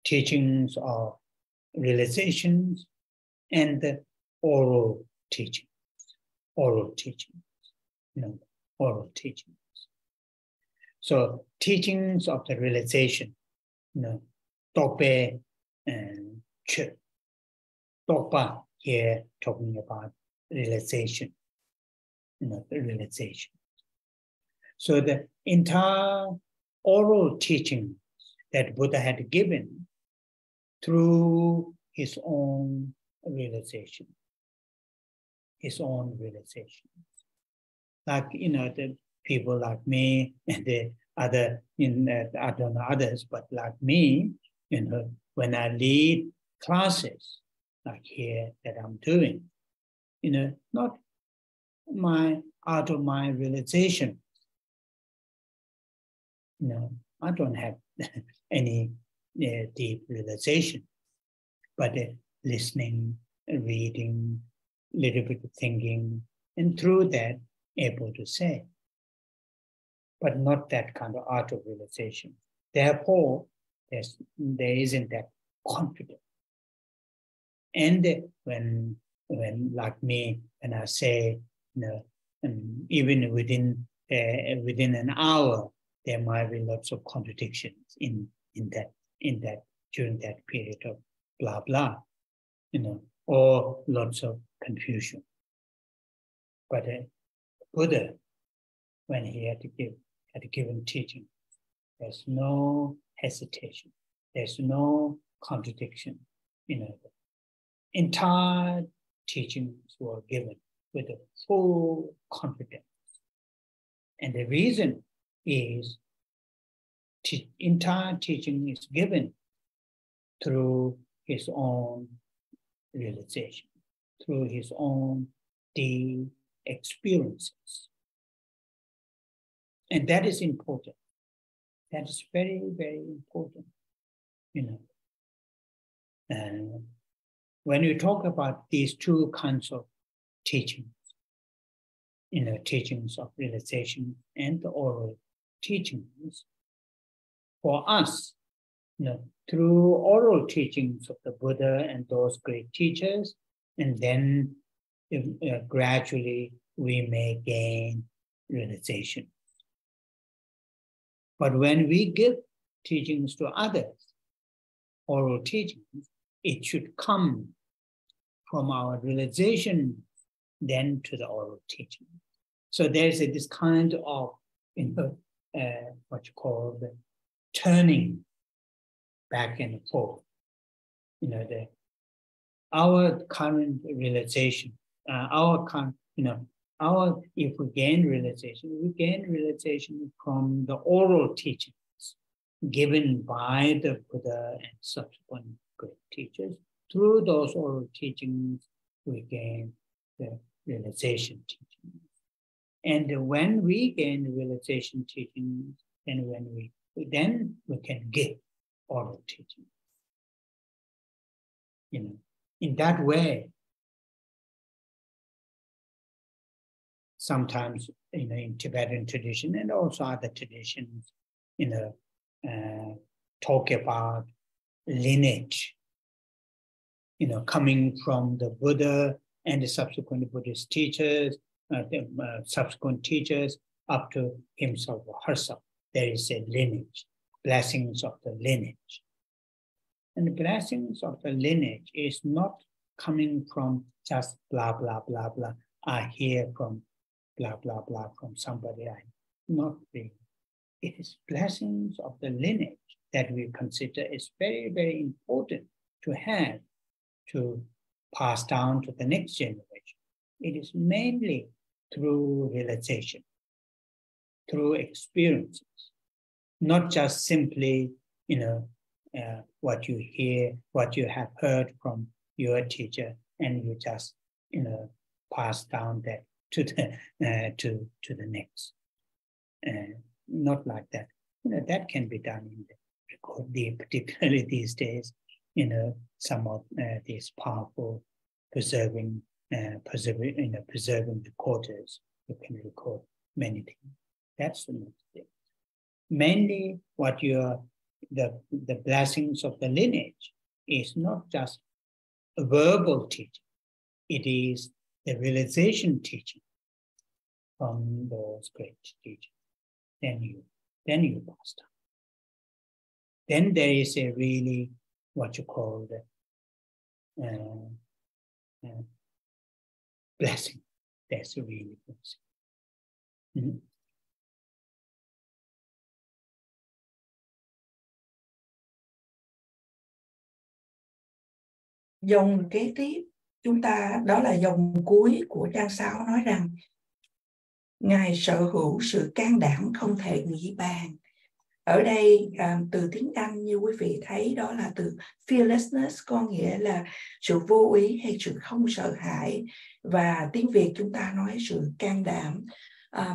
teachings of realizations and the oral teachings. So teachings of the realization, Tope and Chit. Topa here talking about realization, the realization. So the entire oral teaching that Buddha had given through his own realization. Like, the people like me and the other, I don't know others, but like me, when I lead classes, like here that I'm doing, not out of my realization. I don't have any deep realization, but listening, reading, little bit of thinking, and through that, able to say, but not that kind of art of realization. Therefore, there isn't that confidence. And when like me, and I say, even within an hour, there might be lots of contradictions in that during that period of blah blah, or lots of confusion. But Buddha, when he had given teaching, there's no hesitation, there's no contradiction. Entire teachings were given with a full confidence. And the reason is entire teaching is given through his own realization, through his own deep experiences. And that is important. That is very, very important. And when you talk about these two kinds of teachings, teachings of realization and the oral teachings, for us, through oral teachings of the Buddha and those great teachers, and then gradually we may gain realization. But when we give teachings to others, oral teachings, it should come from our realization then to the oral teaching. So there's this kind of, what you call the turning back and forth. Our current realization, if we gain realization from the oral teachings given by the Buddha and subsequent great teachers. Through those oral teachings, we gain the realization teachings. And when we gain the realization teachings, then we can give oral teaching. In that way, sometimes, in Tibetan tradition and also other traditions, talk about lineage, coming from the Buddha and the subsequent Buddhist teachers, subsequent teachers, up to himself or herself. There is a lineage, blessings of the lineage. And the blessings of the lineage is not coming from just blah, blah, blah, blah. I hear from blah, blah, blah from somebody. Not really. It is blessings of the lineage that we consider is very, very important to have, to pass down to the next generation. It is mainly through realization, through experiences, not just simply, what you hear, what you have heard from your teacher, and you just, pass down that to the next. Not like that. That can be done in the record, particularly these days. Some of these powerful preserving recorders, you can record many things. That's the next thing. Mainly, what the blessings of the lineage is not just a verbal teaching. It is the realization teaching from those great teachers. Then you pass down. Then there is a really what you call the blessing. That's a really blessing. Mm-hmm. Dòng kế tiếp chúng ta, đó là dòng cuối của trang 6, nói rằng Ngài sở hữu sự can đảm không thể nghĩ bàn. Ở đây từ tiếng Anh như quý vị thấy đó là từ fearlessness, có nghĩa là sự vô ý hay sự không sợ hãi, và tiếng Việt chúng ta nói sự can đảm.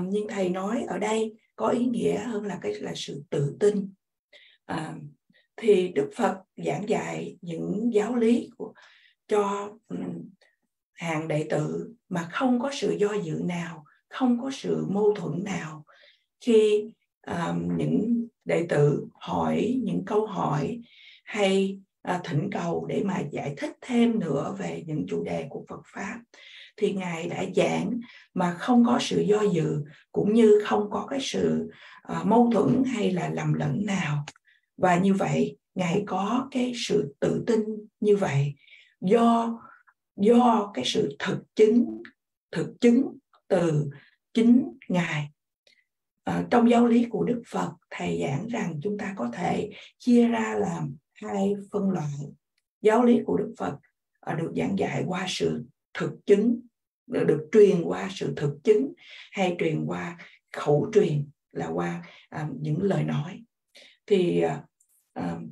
Nhưng thầy nói ở đây có ý nghĩa hơn là sự tự tin. Thì Đức Phật giảng dạy những giáo lý cho hàng đệ tử mà không có sự do dự nào, không có sự mâu thuẫn nào. Khi những đệ tử hỏi những câu hỏi hay thỉnh cầu để mà giải thích thêm nữa về những chủ đề của Phật Pháp, thì Ngài đã giảng mà không có sự do dự, cũng như không có cái sự mâu thuẫn hay là lầm lẫn nào. Và như vậy Ngài có cái sự tự tin như vậy do cái sự thực chứng từ chính Ngài. Trong giáo lý của Đức Phật, thầy giảng rằng chúng ta có thể chia ra làm 2 phân loại. Giáo lý của Đức Phật được giảng dạy qua sự thực chứng, được truyền qua sự thực chứng, hay truyền qua khẩu truyền, là qua những lời nói. Thì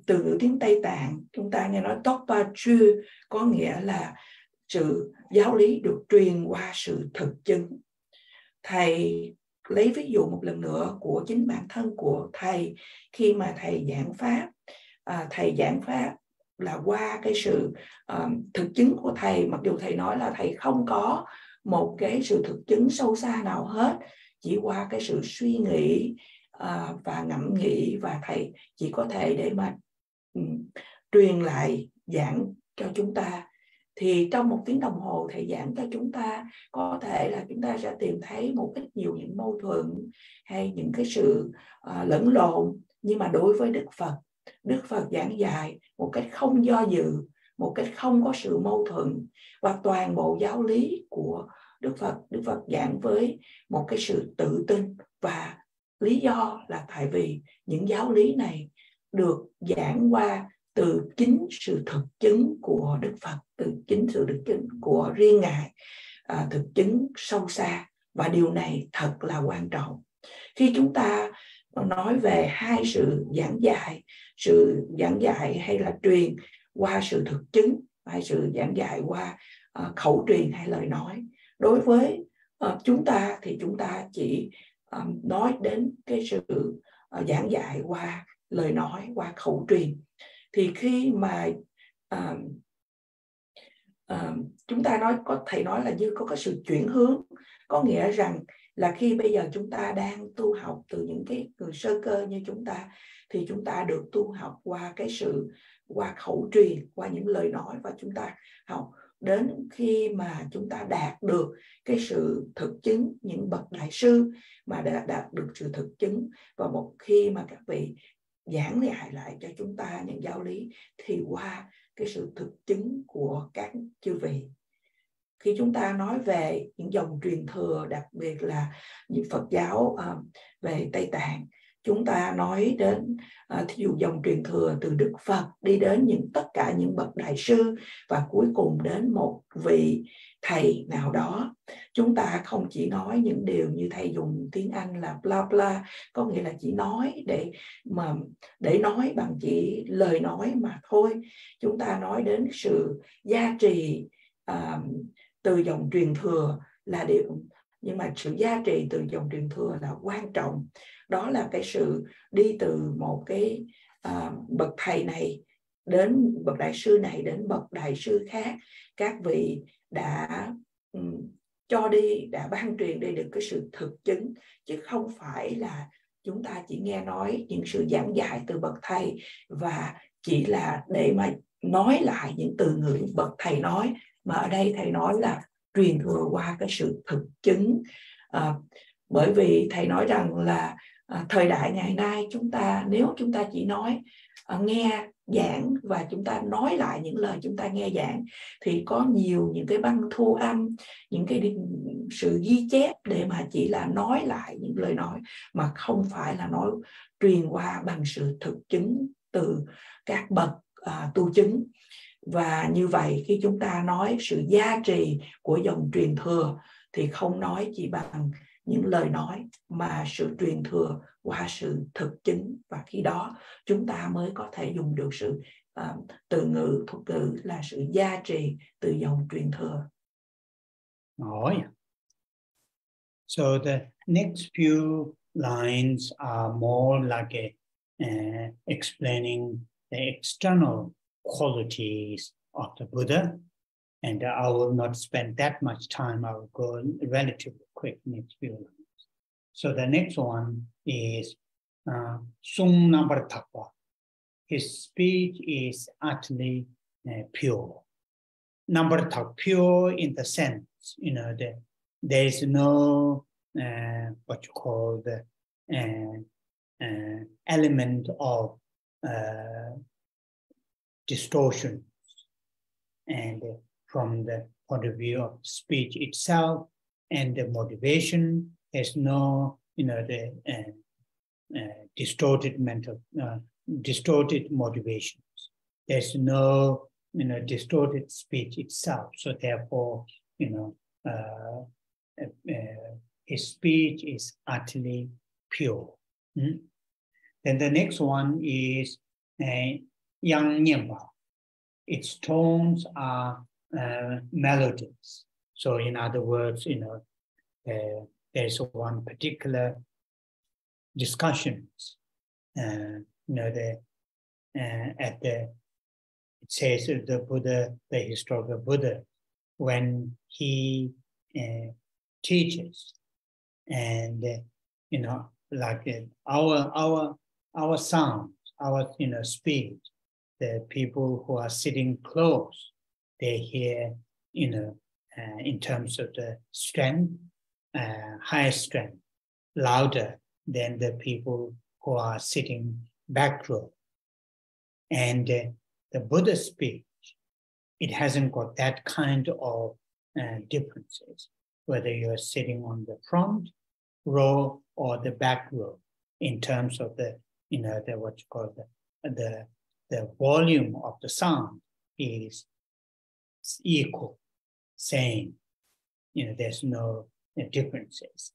từ ngữ tiếng Tây Tạng chúng ta nghe nói Tokpa Chư, có nghĩa là sự giáo lý được truyền qua sự thực chứng. Thầy lấy ví dụ một lần nữa của chính bản thân của thầy. Khi mà thầy giảng pháp là qua cái sự thực chứng của thầy, mặc dù thầy nói là thầy không có một cái sự thực chứng sâu xa nào hết, chỉ qua cái sự suy nghĩ và ngẫm nghĩ, và thầy chỉ có thể để mà truyền lại giảng cho chúng ta. Thì trong 1 tiếng đồng hồ thầy giảng cho chúng ta, có thể là chúng ta sẽ tìm thấy một ít nhiều những mâu thuẫn hay những cái sự lẫn lộn. Nhưng mà đối với Đức Phật giảng dạy một cách không do dự, một cách không có sự mâu thuẫn, và toàn bộ giáo lý của Đức Phật giảng với một cái sự tự tin. Và lý do là tại vì những giáo lý này được giảng qua từ chính sự thực chứng của Đức Phật, từ chính sự thực chứng của riêng Ngài, thực chứng sâu xa. Và điều này thật là quan trọng. Khi chúng ta nói về 2 sự giảng dạy hay là truyền qua sự thực chứng, hay sự giảng dạy qua khẩu truyền hay lời nói, đối với chúng ta thì chúng ta chỉ nói đến cái sự giảng dạy qua lời nói, qua khẩu truyền. Thì khi mà chúng ta nói, có thầy nói là như có cái sự chuyển hướng, có nghĩa rằng là khi bây giờ chúng ta đang tu học từ những cái người sơ cơ như chúng ta, thì chúng ta được tu học qua cái sự, qua khẩu truyền, qua những lời nói, và chúng ta học đến khi mà chúng ta đạt được cái sự thực chứng, những bậc đại sư mà đã đạt được sự thực chứng, và một khi mà các vị giảng lại cho chúng ta những giáo lý, thì qua cái sự thực chứng của các chư vị. Khi chúng ta nói về những dòng truyền thừa, đặc biệt là những Phật giáo về Tây Tạng, chúng ta nói đến thí dụ dòng truyền thừa từ Đức Phật đi đến tất cả những bậc đại sư, và cuối cùng đến một vị thầy nào đó. Chúng ta không chỉ nói những điều như thầy dùng tiếng Anh là bla bla, có nghĩa là chỉ nói để nói bằng chỉ lời nói mà thôi. Chúng ta nói đến sự gia trì từ dòng truyền thừa là điều, nhưng mà sự gia trì từ dòng truyền thừa là quan trọng. Đó là cái sự đi từ một cái bậc thầy này đến bậc đại sư này đến bậc đại sư khác. Các vị đã cho đi, đã ban truyền đi được cái sự thực chứng, chứ không phải là chúng ta chỉ nghe nói những sự giảng dạy từ bậc thầy và chỉ là để mà nói lại những từ ngữ bậc thầy nói, mà ở đây thầy nói là truyền thừa qua cái sự thực chứng. Bởi vì thầy nói rằng là thời đại ngày nay nếu chúng ta chỉ nói nghe giảng và chúng ta nói lại những lời chúng ta nghe giảng, thì có nhiều những cái băng thu âm, những cái sự ghi chép để mà chỉ là nói lại những lời nói, mà không phải là nói truyền qua bằng sự thực chứng từ các bậc tu chứng. Và như vậy khi chúng ta nói sự gia trì của dòng truyền thừa thì không nói chỉ bằng những lời nói, mà sự truyền thừa qua sự thực chứng, và khi đó chúng ta mới có thể dùng được sự từ ngữ, thuật ngữ là sự gia trì từ dòng truyền thừa. Oh, yeah. So the next few lines are more like explaining the external qualities of the Buddha, and I will not spend that much time. I will go relatively quick next few lines. So the next one is Sung Nambarthapa. His speech is utterly pure. Nambarthapa, pure in the sense, there is no what you call the element of distortion, and from the point of view of speech itself and the motivation, there's no distorted distorted motivations. There's no distorted speech itself. So therefore, his speech is utterly pure. Then the next one is Yang Niệm. Its tones are melodies. So in other words, there's one particular discussions. It says the Buddha, the historical Buddha, when he teaches, and like our sound, our speech, the people who are sitting close, they hear in terms of the strength, high strength, louder than the people who are sitting back row. And the Buddha speech, it hasn't got that kind of differences, whether you're sitting on the front row or the back row, in terms of the what you call the volume of the sound is equal, same. There's no differences.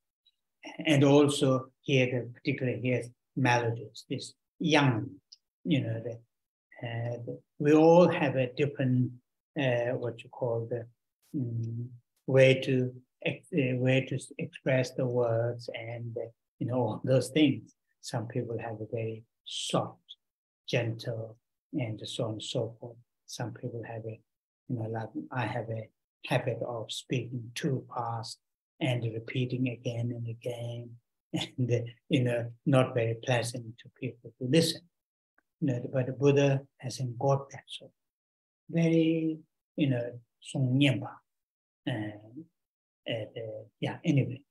And also here, particularly here, melodies, this young, we all have a different, what you call the way to express the words, and all those things. Some people have a very soft gentle, and so on and so forth. Some people have a, like I have a habit of speaking too fast and repeating again and again, and not very pleasant to people to listen. But the Buddha hasn't got that. So very, song niệm bảo. Yeah, anyway.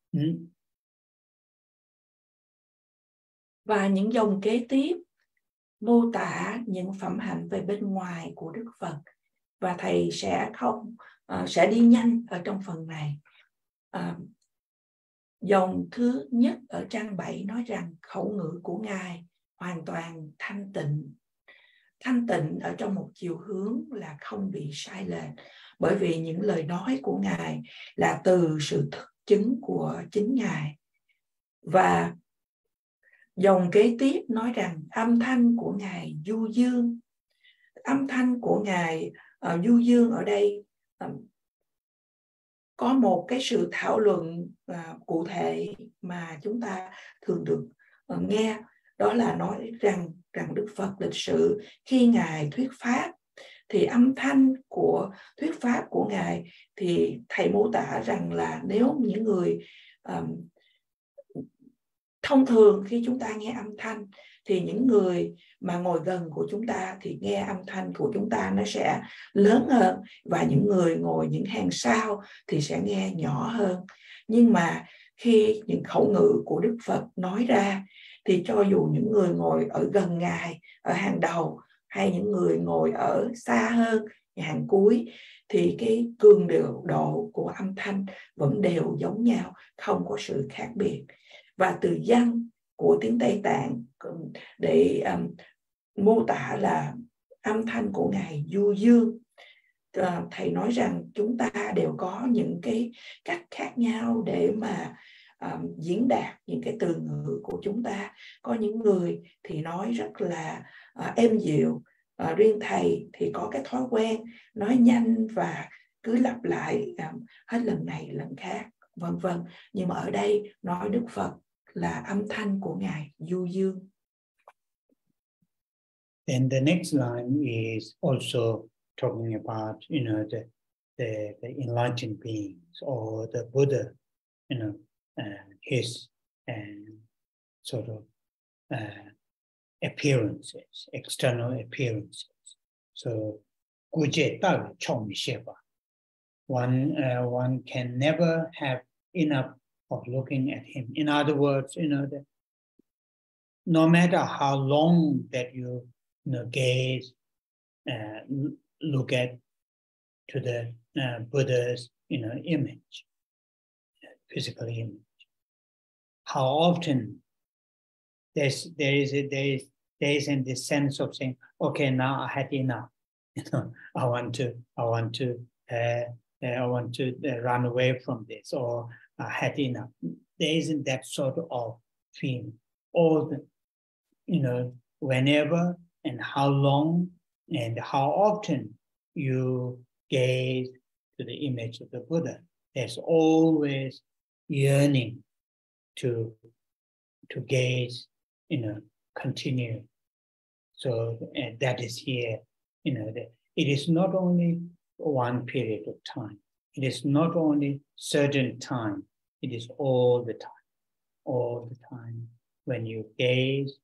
Và những dòng kế tiếp mô tả những phẩm hạnh về bên ngoài của Đức Phật, và thầy sẽ đi nhanh ở trong phần này. Dòng thứ nhất ở trang 7 nói rằng khẩu ngữ của Ngài hoàn toàn thanh tịnh. Thanh tịnh ở trong một chiều hướng là không bị sai lệch, bởi vì những lời nói của Ngài là từ sự thực chứng của chính Ngài. Và dòng kế tiếp nói rằng âm thanh của Ngài du dương. Âm thanh của Ngài du dương ở đây có một cái sự thảo luận cụ thể mà chúng ta thường được nghe, đó là nói rằng Đức Phật lịch sự khi Ngài thuyết pháp thì âm thanh của thuyết pháp của Ngài thì thầy mô tả rằng là nếu những người thông thường khi chúng ta nghe âm thanh thì những người mà ngồi gần của chúng ta thì nghe âm thanh của chúng ta nó sẽ lớn hơn, và những người ngồi những hàng sau thì sẽ nghe nhỏ hơn. Nhưng mà khi những khẩu ngữ của Đức Phật nói ra thì cho dù những người ngồi ở gần Ngài, ở hàng đầu, hay những người ngồi ở xa hơn, hàng cuối, thì cái cường độ của âm thanh vẫn đều giống nhau, không có sự khác biệt. Và từ văn của tiếng Tây Tạng để mô tả là âm thanh của Ngài du dương. Thầy nói rằng chúng ta đều có những cái cách khác nhau để mà diễn đạt những cái từ ngữ của chúng ta. Có những người thì nói rất là êm dịu, riêng thầy thì có cái thói quen nói nhanh và cứ lặp lại hết lần này lần khác, vân vân. Nhưng mà ở đây nói Đức Phật là âm thanh của Ngài du dương. And the next line is also talking about, the enlightened beings or the Buddha, his sort of appearances, external appearances. So, one can never have enough of looking at him. In other words, no matter how long that you gaze, look at to the Buddha's image, physical image, how often there is in this sense of saying, okay, now I had enough. I want to run away from this, or I had enough. There isn't that sort of feeling. Or whenever and how long and how often you gaze to the image of the Buddha, there's always yearning to gaze, continue. So that is here, it is not only one period of time. It is not only certain time. It is all the time when you gaze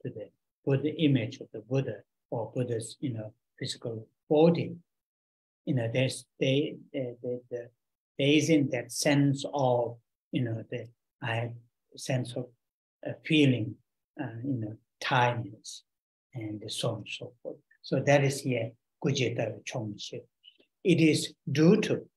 to the Buddha image of the Buddha or Buddha's, physical body. There isn't that sense of, sense of feeling, tiredness, and so on and so forth. So that is here, Kujeta Chongship. It is due to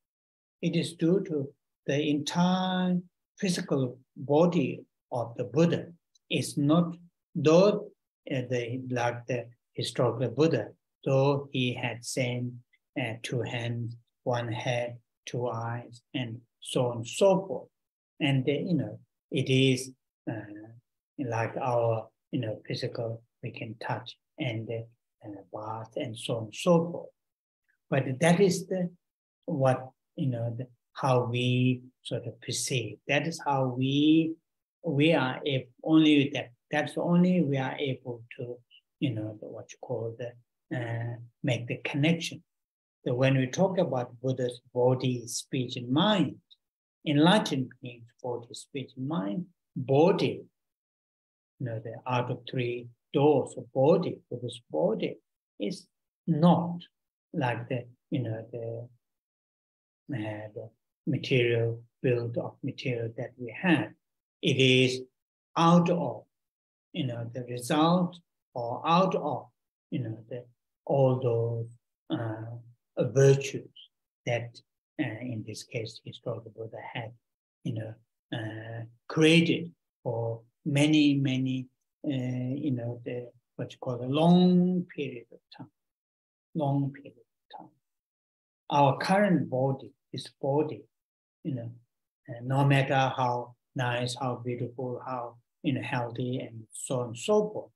the entire physical body of the Buddha. It's not, though like the historical Buddha, though he had same 2 hands, 1 head, 2 eyes, and so on and so forth. And it is like our physical, we can touch and bath and so on and so forth. But that is how we sort of perceive. That is how we are able, only that. That's only we are able to what you call make the connection. So when we talk about Buddha's body, speech, and mind, enlightened beings, body, speech, and mind, body, the out of three doors of body, Buddha's body is not like the material build of material that we have. It is out of, the result, or out of, all those virtues that, in this case, historical Buddha had, created for many, what you call a long period of time. Long period of time. Our current body, this body, no matter how nice, how beautiful, how healthy, and so on and so forth,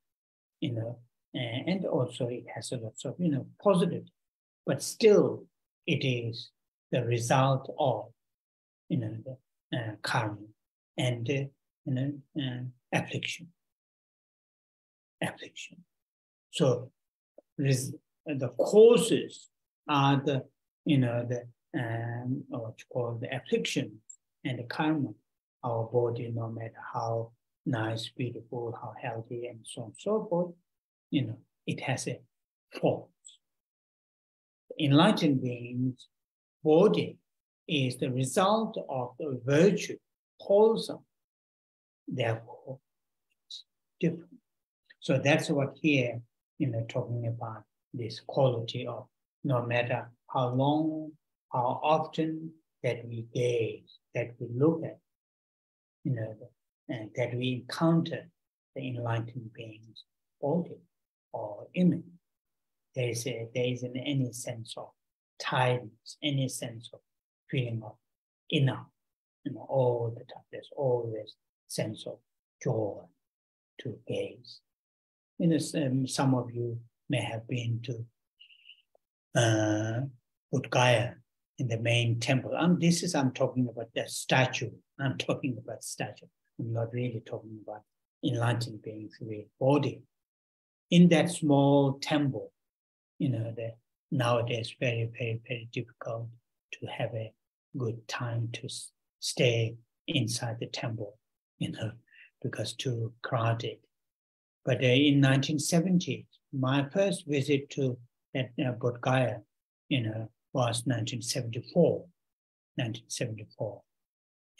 and also it has a lot of positive, but still it is the result of the karma and affliction. So the causes are the what you call the affliction and the karma. Our body, no matter how nice, beautiful, how healthy, and so on and so forth, it has a fault. Enlightened beings' body is the result of the virtue, wholesome. Therefore, it's different. So that's what here, talking about this quality of no matter how long, how often that we gaze, that we look at, and that we encounter the enlightened being's body or image, there isn't any sense of tiredness, any sense of feeling of enough, all the time. There's always sense of joy to gaze. Some of you may have been to Bodh Gaya in the main temple. I'm talking about the statue. I'm talking about statue. I'm not really talking about enlightened beings with body. In that small temple, nowadays very, very, very difficult to have a good time to stay inside the temple, because too crowded. But in 1970s, my first visit to that Bodh Gaya, was 1974.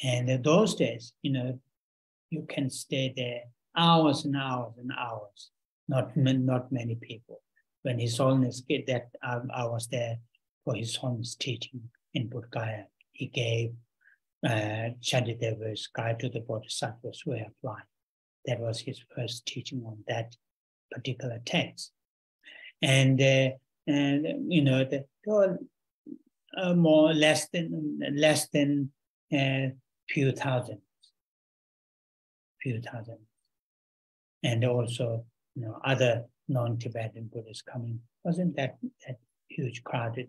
And those days, you can stay there hours and hours and hours. Not many people. When His Holiness that I was there for His Holiness teaching in Bodh Gaya, he gave Shantideva's Guide to the Bodhisattva's Way of Life. That was his first teaching on that particular text. And there were more less than few thousand. And also, other non-Tibetan Buddhists coming. Wasn't that huge crowded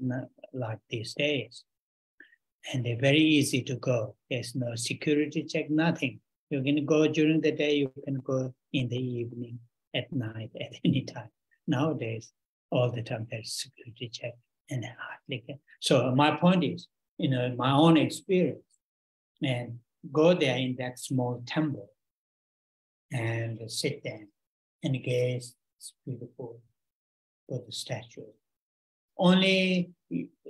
like these days. And they're very easy to go. There's no security check, nothing. You can go during the day, you can go in the evening, at night, at any time. Nowadays, all the time there's security check and hardly can. So my point is, my own experience, and go there in that small temple and sit there and gaze. It's beautiful Buddha statue. Only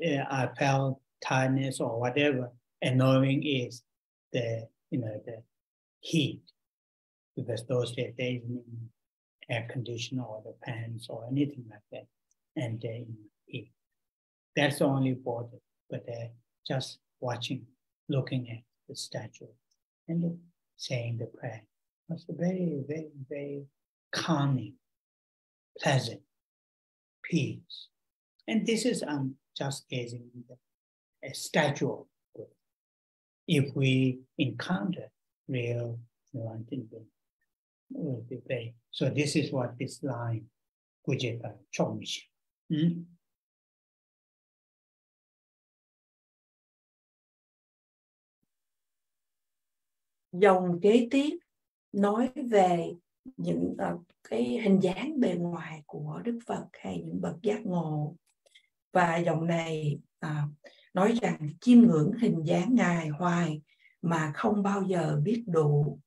I felt tiredness or whatever, annoying is the heat, because those days there isn't air conditioner or the fans or anything like that, and heat. That's the only bother. But just watching, looking at the statue, and saying the prayer was very, very, very calming, pleasant, peace. And this is just gazing at a statue of Buddha. If we encounter real enlightened being, it will be very. So this is what this line, Kujeta Chogmishi. Dòng kế tiếp nói về những cái hình dáng bề ngoài của Đức Phật hay những bậc giác ngộ. Và dòng này nói rằng chiêm ngưỡng hình dáng Ngài hoài mà không bao giờ biết đủ.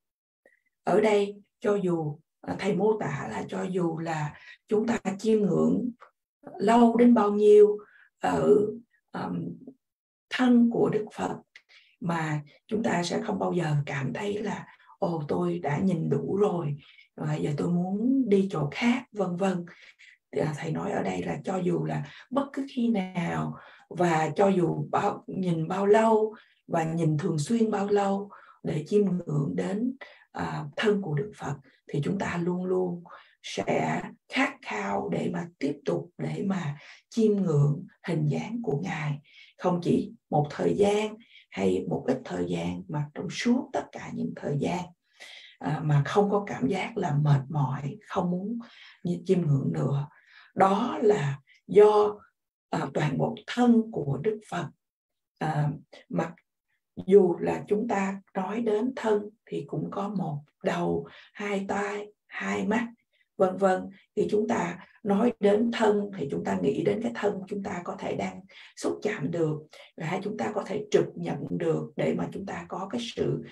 Ở đây cho dù thầy mô tả là cho dù là chúng ta chiêm ngưỡng lâu đến bao nhiêu ở thân của Đức Phật mà chúng ta sẽ không bao giờ cảm thấy là ồ, tôi đã nhìn đủ rồi, giờ tôi muốn đi chỗ khác, vân vân. Thầy nói ở đây là cho dù là bất cứ khi nào và cho dù nhìn bao lâu và nhìn thường xuyên bao lâu để chiêm ngưỡng đến thân của Đức Phật thì chúng ta luôn luôn sẽ khát khao để mà tiếp tục để mà chiêm ngưỡng hình dáng của Ngài, không chỉ một thời gian hay một ít thời gian mà trong suốt tất cả những thời gian, mà không có cảm giác là mệt mỏi, không muốn chiêm ngưỡng nữa. Đó là do toàn bộ thân của Đức Phật, mặc dù là chúng ta nói đến thân thì cũng có một đầu, hai tai, hai mắt, vân vân. Khi chúng ta nói đến thân thì chúng ta nghĩ đến cái thân chúng ta có thể đang xúc chạm được, hay chúng ta có thể trực nhận được để mà chúng ta có cái sự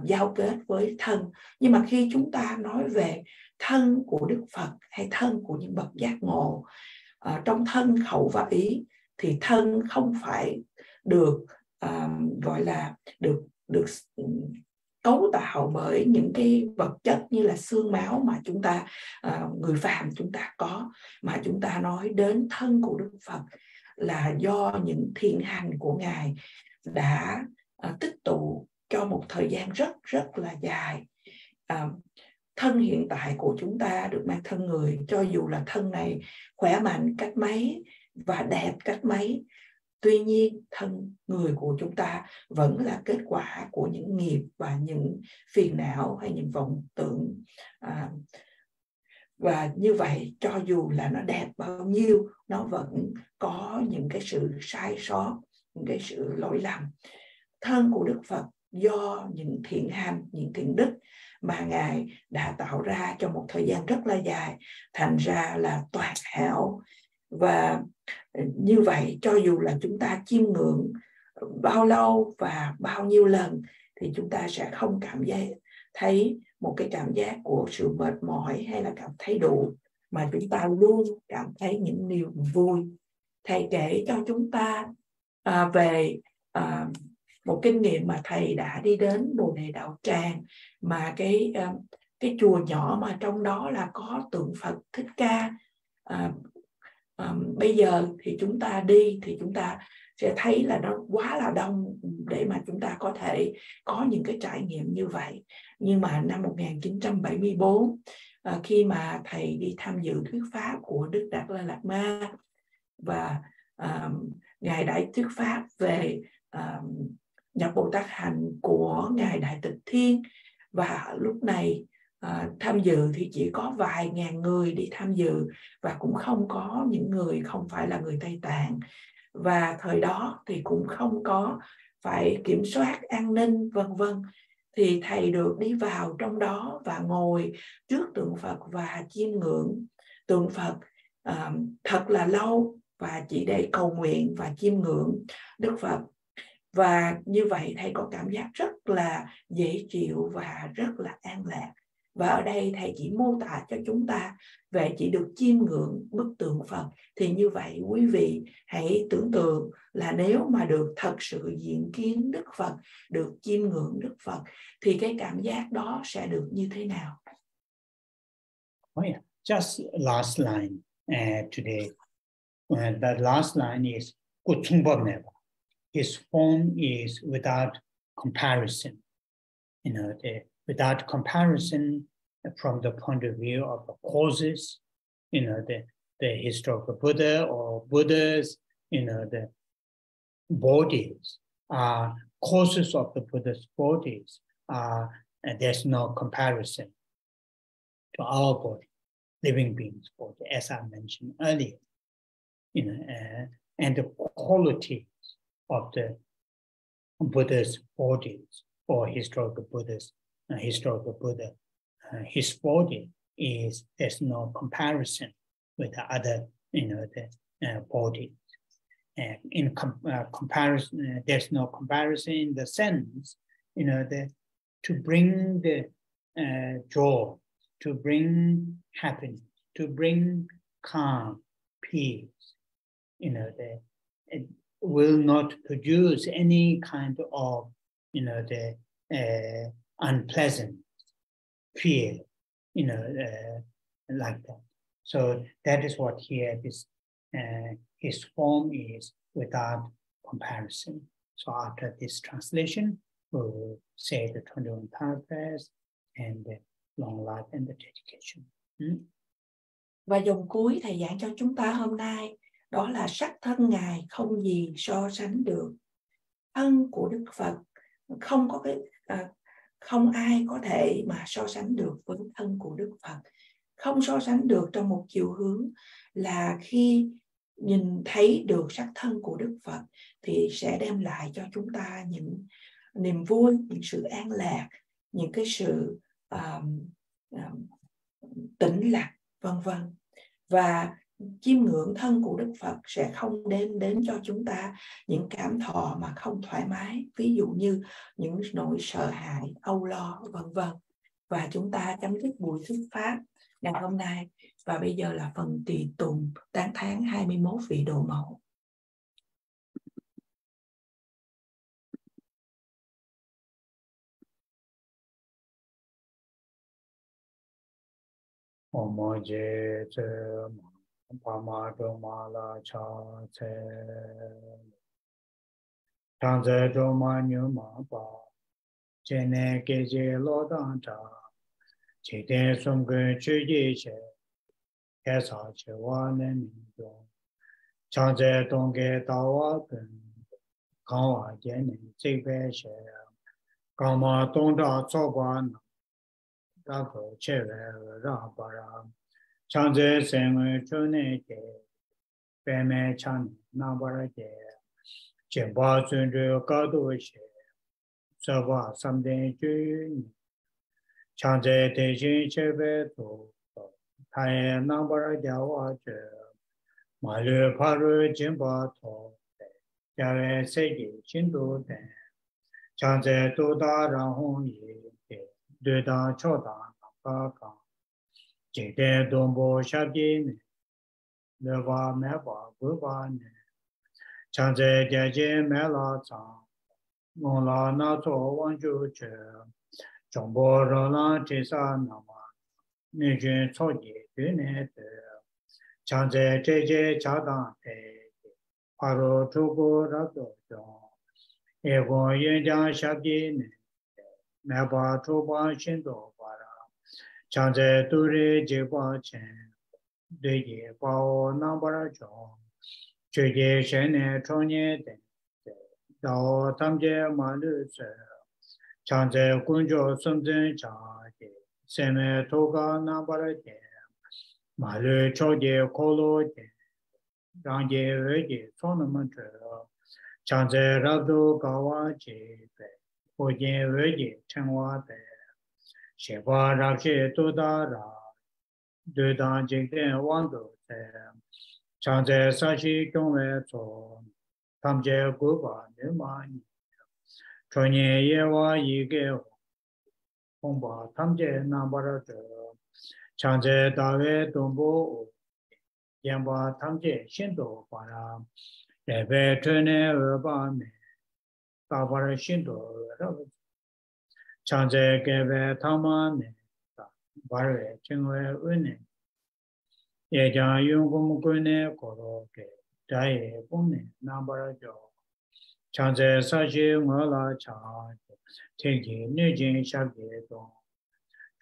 giao kết với thân. Nhưng mà khi chúng ta nói về thân của Đức Phật hay thân của những bậc giác ngộ, trong thân khẩu và ý thì thân không phải được gọi là được cấu tạo bởi những cái vật chất như là xương máu mà chúng ta người phàm chúng ta có, mà chúng ta nói đến thân của Đức Phật là do những thiện hành của Ngài đã tích tụ cho một thời gian rất rất là dài. Thân hiện tại của chúng ta được mang thân người, cho dù là thân này khỏe mạnh cách mấy và đẹp cách mấy, tuy nhiên thân người của chúng ta vẫn là kết quả của những nghiệp và những phiền não hay những vọng tưởng. Và như vậy cho dù là nó đẹp bao nhiêu, nó vẫn có những cái sự sai sót, những cái sự lỗi lầm. Thân của Đức Phật do những thiện hành, những thiện đức mà Ngài đã tạo ra trong một thời gian rất là dài, thành ra là toàn hảo. Và như vậy cho dù là chúng ta chiêm ngưỡng bao lâu và bao nhiêu lần thì chúng ta sẽ không cảm giác thấy một cái cảm giác của sự mệt mỏi hay là cảm thấy đủ, mà chúng ta luôn cảm thấy những niềm vui. Thầy kể cho chúng ta về một kinh nghiệm mà thầy đã đi đến Bồ Đề Đạo Tràng, mà cái chùa nhỏ mà trong đó là có tượng Phật Thích Ca. Bây giờ thì chúng ta đi thì chúng ta sẽ thấy là nó quá là đông để mà chúng ta có thể có những cái trải nghiệm như vậy. Nhưng mà năm 1974, khi mà thầy đi tham dự thuyết pháp của Đức Đạt Lai Lạt Ma, và Ngài đã thuyết pháp về nhập Bồ Tát hành của Ngài Đại Tịch Thiên, và lúc này tham dự thì chỉ có vài ngàn người đi tham dự, và cũng không có những người không phải là người Tây Tạng, và thời đó thì cũng không có phải kiểm soát an ninh vân vân. Thì thầy được đi vào trong đó và ngồi trước tượng Phật và chiêm ngưỡng tượng Phật thật là lâu, và chỉ để cầu nguyện và chiêm ngưỡng Đức Phật. Và như vậy thầy có cảm giác rất là dễ chịu và rất là an lạc. Và ở đây thầy chỉ mô tả cho chúng ta về chỉ được chiêm ngưỡng bức tượng Phật. Thì như vậy quý vị hãy tưởng tượng là nếu mà được thật sự diện kiến Đức Phật, được chiêm ngưỡng Đức Phật, thì cái cảm giác đó sẽ được như thế nào? Oh yeah, just last line today. The last line is Kutsumbaneva. His form is without comparison. You know, without comparison from the point of view of the causes, you know, the historical Buddha or Buddhas, you know, the bodies are causes of the Buddha's bodies are, and there's no comparison to our body, living beings' body, as I mentioned earlier, you know, and the qualities of the Buddha's bodies or historical Buddhas, historical Buddha his body there's no comparison with the other, body. And in comparison, there's no comparison in the sense, to bring the joy, to bring happiness, to bring calm, peace, it will not produce any kind of, unpleasant fear, like that. So that is what here his form is, without comparison. So after this translation, we will say the 21 paragraphs and the long life and the dedication. Và dòng cuối thầy giảng cho chúng ta hôm nay đó là sắc thân Ngài không gì so sánh được. Thân của Đức Phật không ai có thể mà so sánh được với thân của Đức Phật. Không so sánh được trong một chiều hướng là khi nhìn thấy được sắc thân của Đức Phật thì sẽ đem lại cho chúng ta những niềm vui, những sự an lạc, những cái sự tĩnh lặng, vân vân. Và chiêm ngưỡng thân của Đức Phật sẽ không đem đến cho chúng ta những cảm thọ mà không thoải mái, ví dụ như những nỗi sợ hãi, âu lo, vân vân. Và chúng ta chấm dứt buổi thuyết pháp ngày hôm nay. Và bây giờ là phần tùy tùng tán thán 21 vị độ mẫu. Pamadoma cha che Tanze doma nyuma pa Chene keje lo dan cha Chite sumge chuji che Kesa che wa ne nido Chanze tongge tawa pen Kawa jene zikbe she Kama tongda tsoba na Dako chewe ra para Chanze sengwe chune ke Peme chan nabara ke Chemba zunru gado she Saba samden juni Chanze teishin chebe to Taye nabara jawa che Malu paru jimba to Jawe segi chindu ten Chanze toda rahong yi Duda choda nabaka Jide dombo shabdi ne, leva meba guba ne, chanze jaje mela tsang, ngongla nato wanju che, jombo rola tisa nama, nijun choji dune te, chanze jaje chadang te, paro chubu rato jong, ego yunjang shabdi ne, meba chuba shindo para, Chanze turi jikwa chen, duye pao nambara chong, chuye shene chonye ten, dao tamje malu se, chanze kunjo sumzen chaje, seme toga nambara ten, malu choje kolo ten, rangye weje sonaman che, chanze rabdo gawa che pe, hoje weje chengwa pe, Sheba Rakshe Tudara, Dudan Jingden Wando, Chanze Sashi Kyongwe So, Tamje Guba Nirmani, Chonye Yewa Yige Hongba Tamje Nambara, Chanze Dawe Dumbo, Yamba Tamje Shindo Para, Rebe Tune Urbane, Tabara Shindo, Chanze Gebe Tamane, Bare Chingwe Une, Yejan Yungum Gune Koroke, Daye Bune, Nambara Jo, Chanze Sashi Ngola Charge, Tiki Nujin Shaki Don,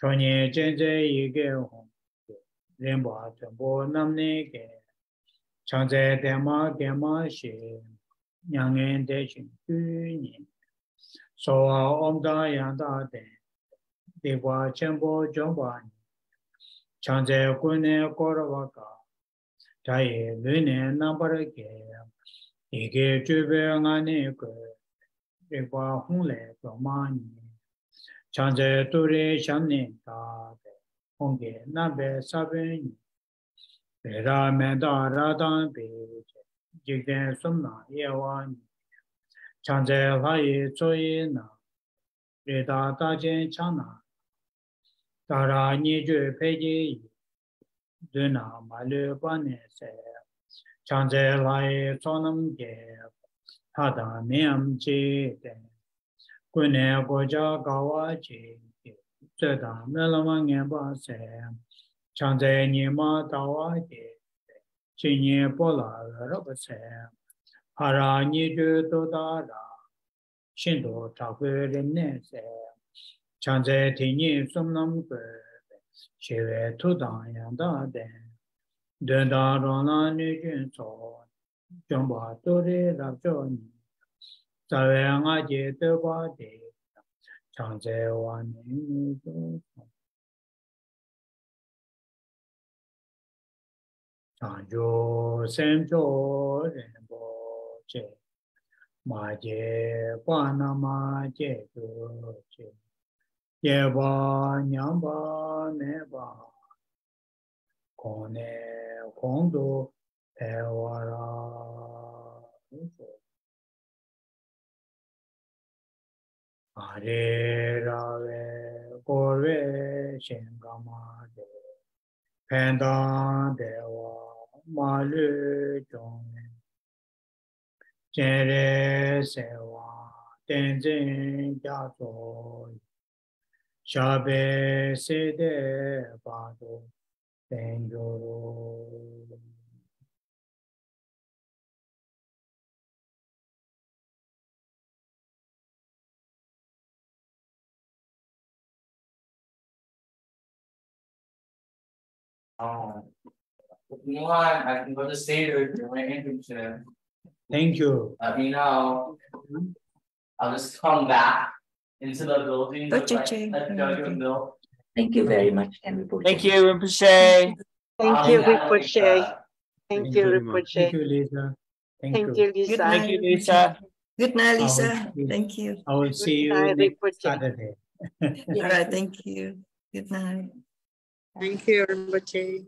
Chonye Jenze Yige Hong, Rimba Tembo Namne Ge, Chanze Dema Gema Shi, Yangen Deshin Yuni. So Omda Yanda De Dewa Chembo Jombani Chanze Kune Koravaka Taye Lune Nambarake Ige Jube Ngane Dewa Hule Domani Chanze Turi Shamni Tabe, Hongi Nabe Sabin, Pera Meda Radan Be, Jigden Sumna Yewan, Chanze Lai Zoyina, Reda Dajen Chana, Tara Niju Peji, Duna Malu Bane Se, Chanze Lai Zonam Ge, Hada Miam Ji Den. Kune Goja Gawa Ji, Zeda Melama Ba Se, Chanze Nima Dawa Ji, Chinye Bola Roba Se, Hara Niju Dodara, Shindo Taku Rene Se, Chanze Tini Sumnam Gu, Shive Tudan Yanda Den, Denda Rona Nijun So, Jomba Tori Rabjoni. Savanga Jeta Badi, Chanze Wani, Chanjo Senjo Renbo Che, Maje Panama Je, Yeba Nyamba Neba, Kone Kondo Tewara. Hare Rave Kore Shengama De Penda Dewa Malu Jone Jere Sewa Tenzin Jaso Shabe Sede Bado Tenjoro. If you want, I can go to state or if you're my internship. Thank you. Let me know. I'll just come back into the building. Thank you very much, Rinpoche. Thank you, Rinpoche. Thank you, Rinpoche. Thank you, Rinpoche. Thank you, Lisa. Thank you, Lisa. Thank you, Lisa. Good night, Lisa. Thank you. I will see you next Saturday. All right, thank you. Good night. Thank you, Rinpoche.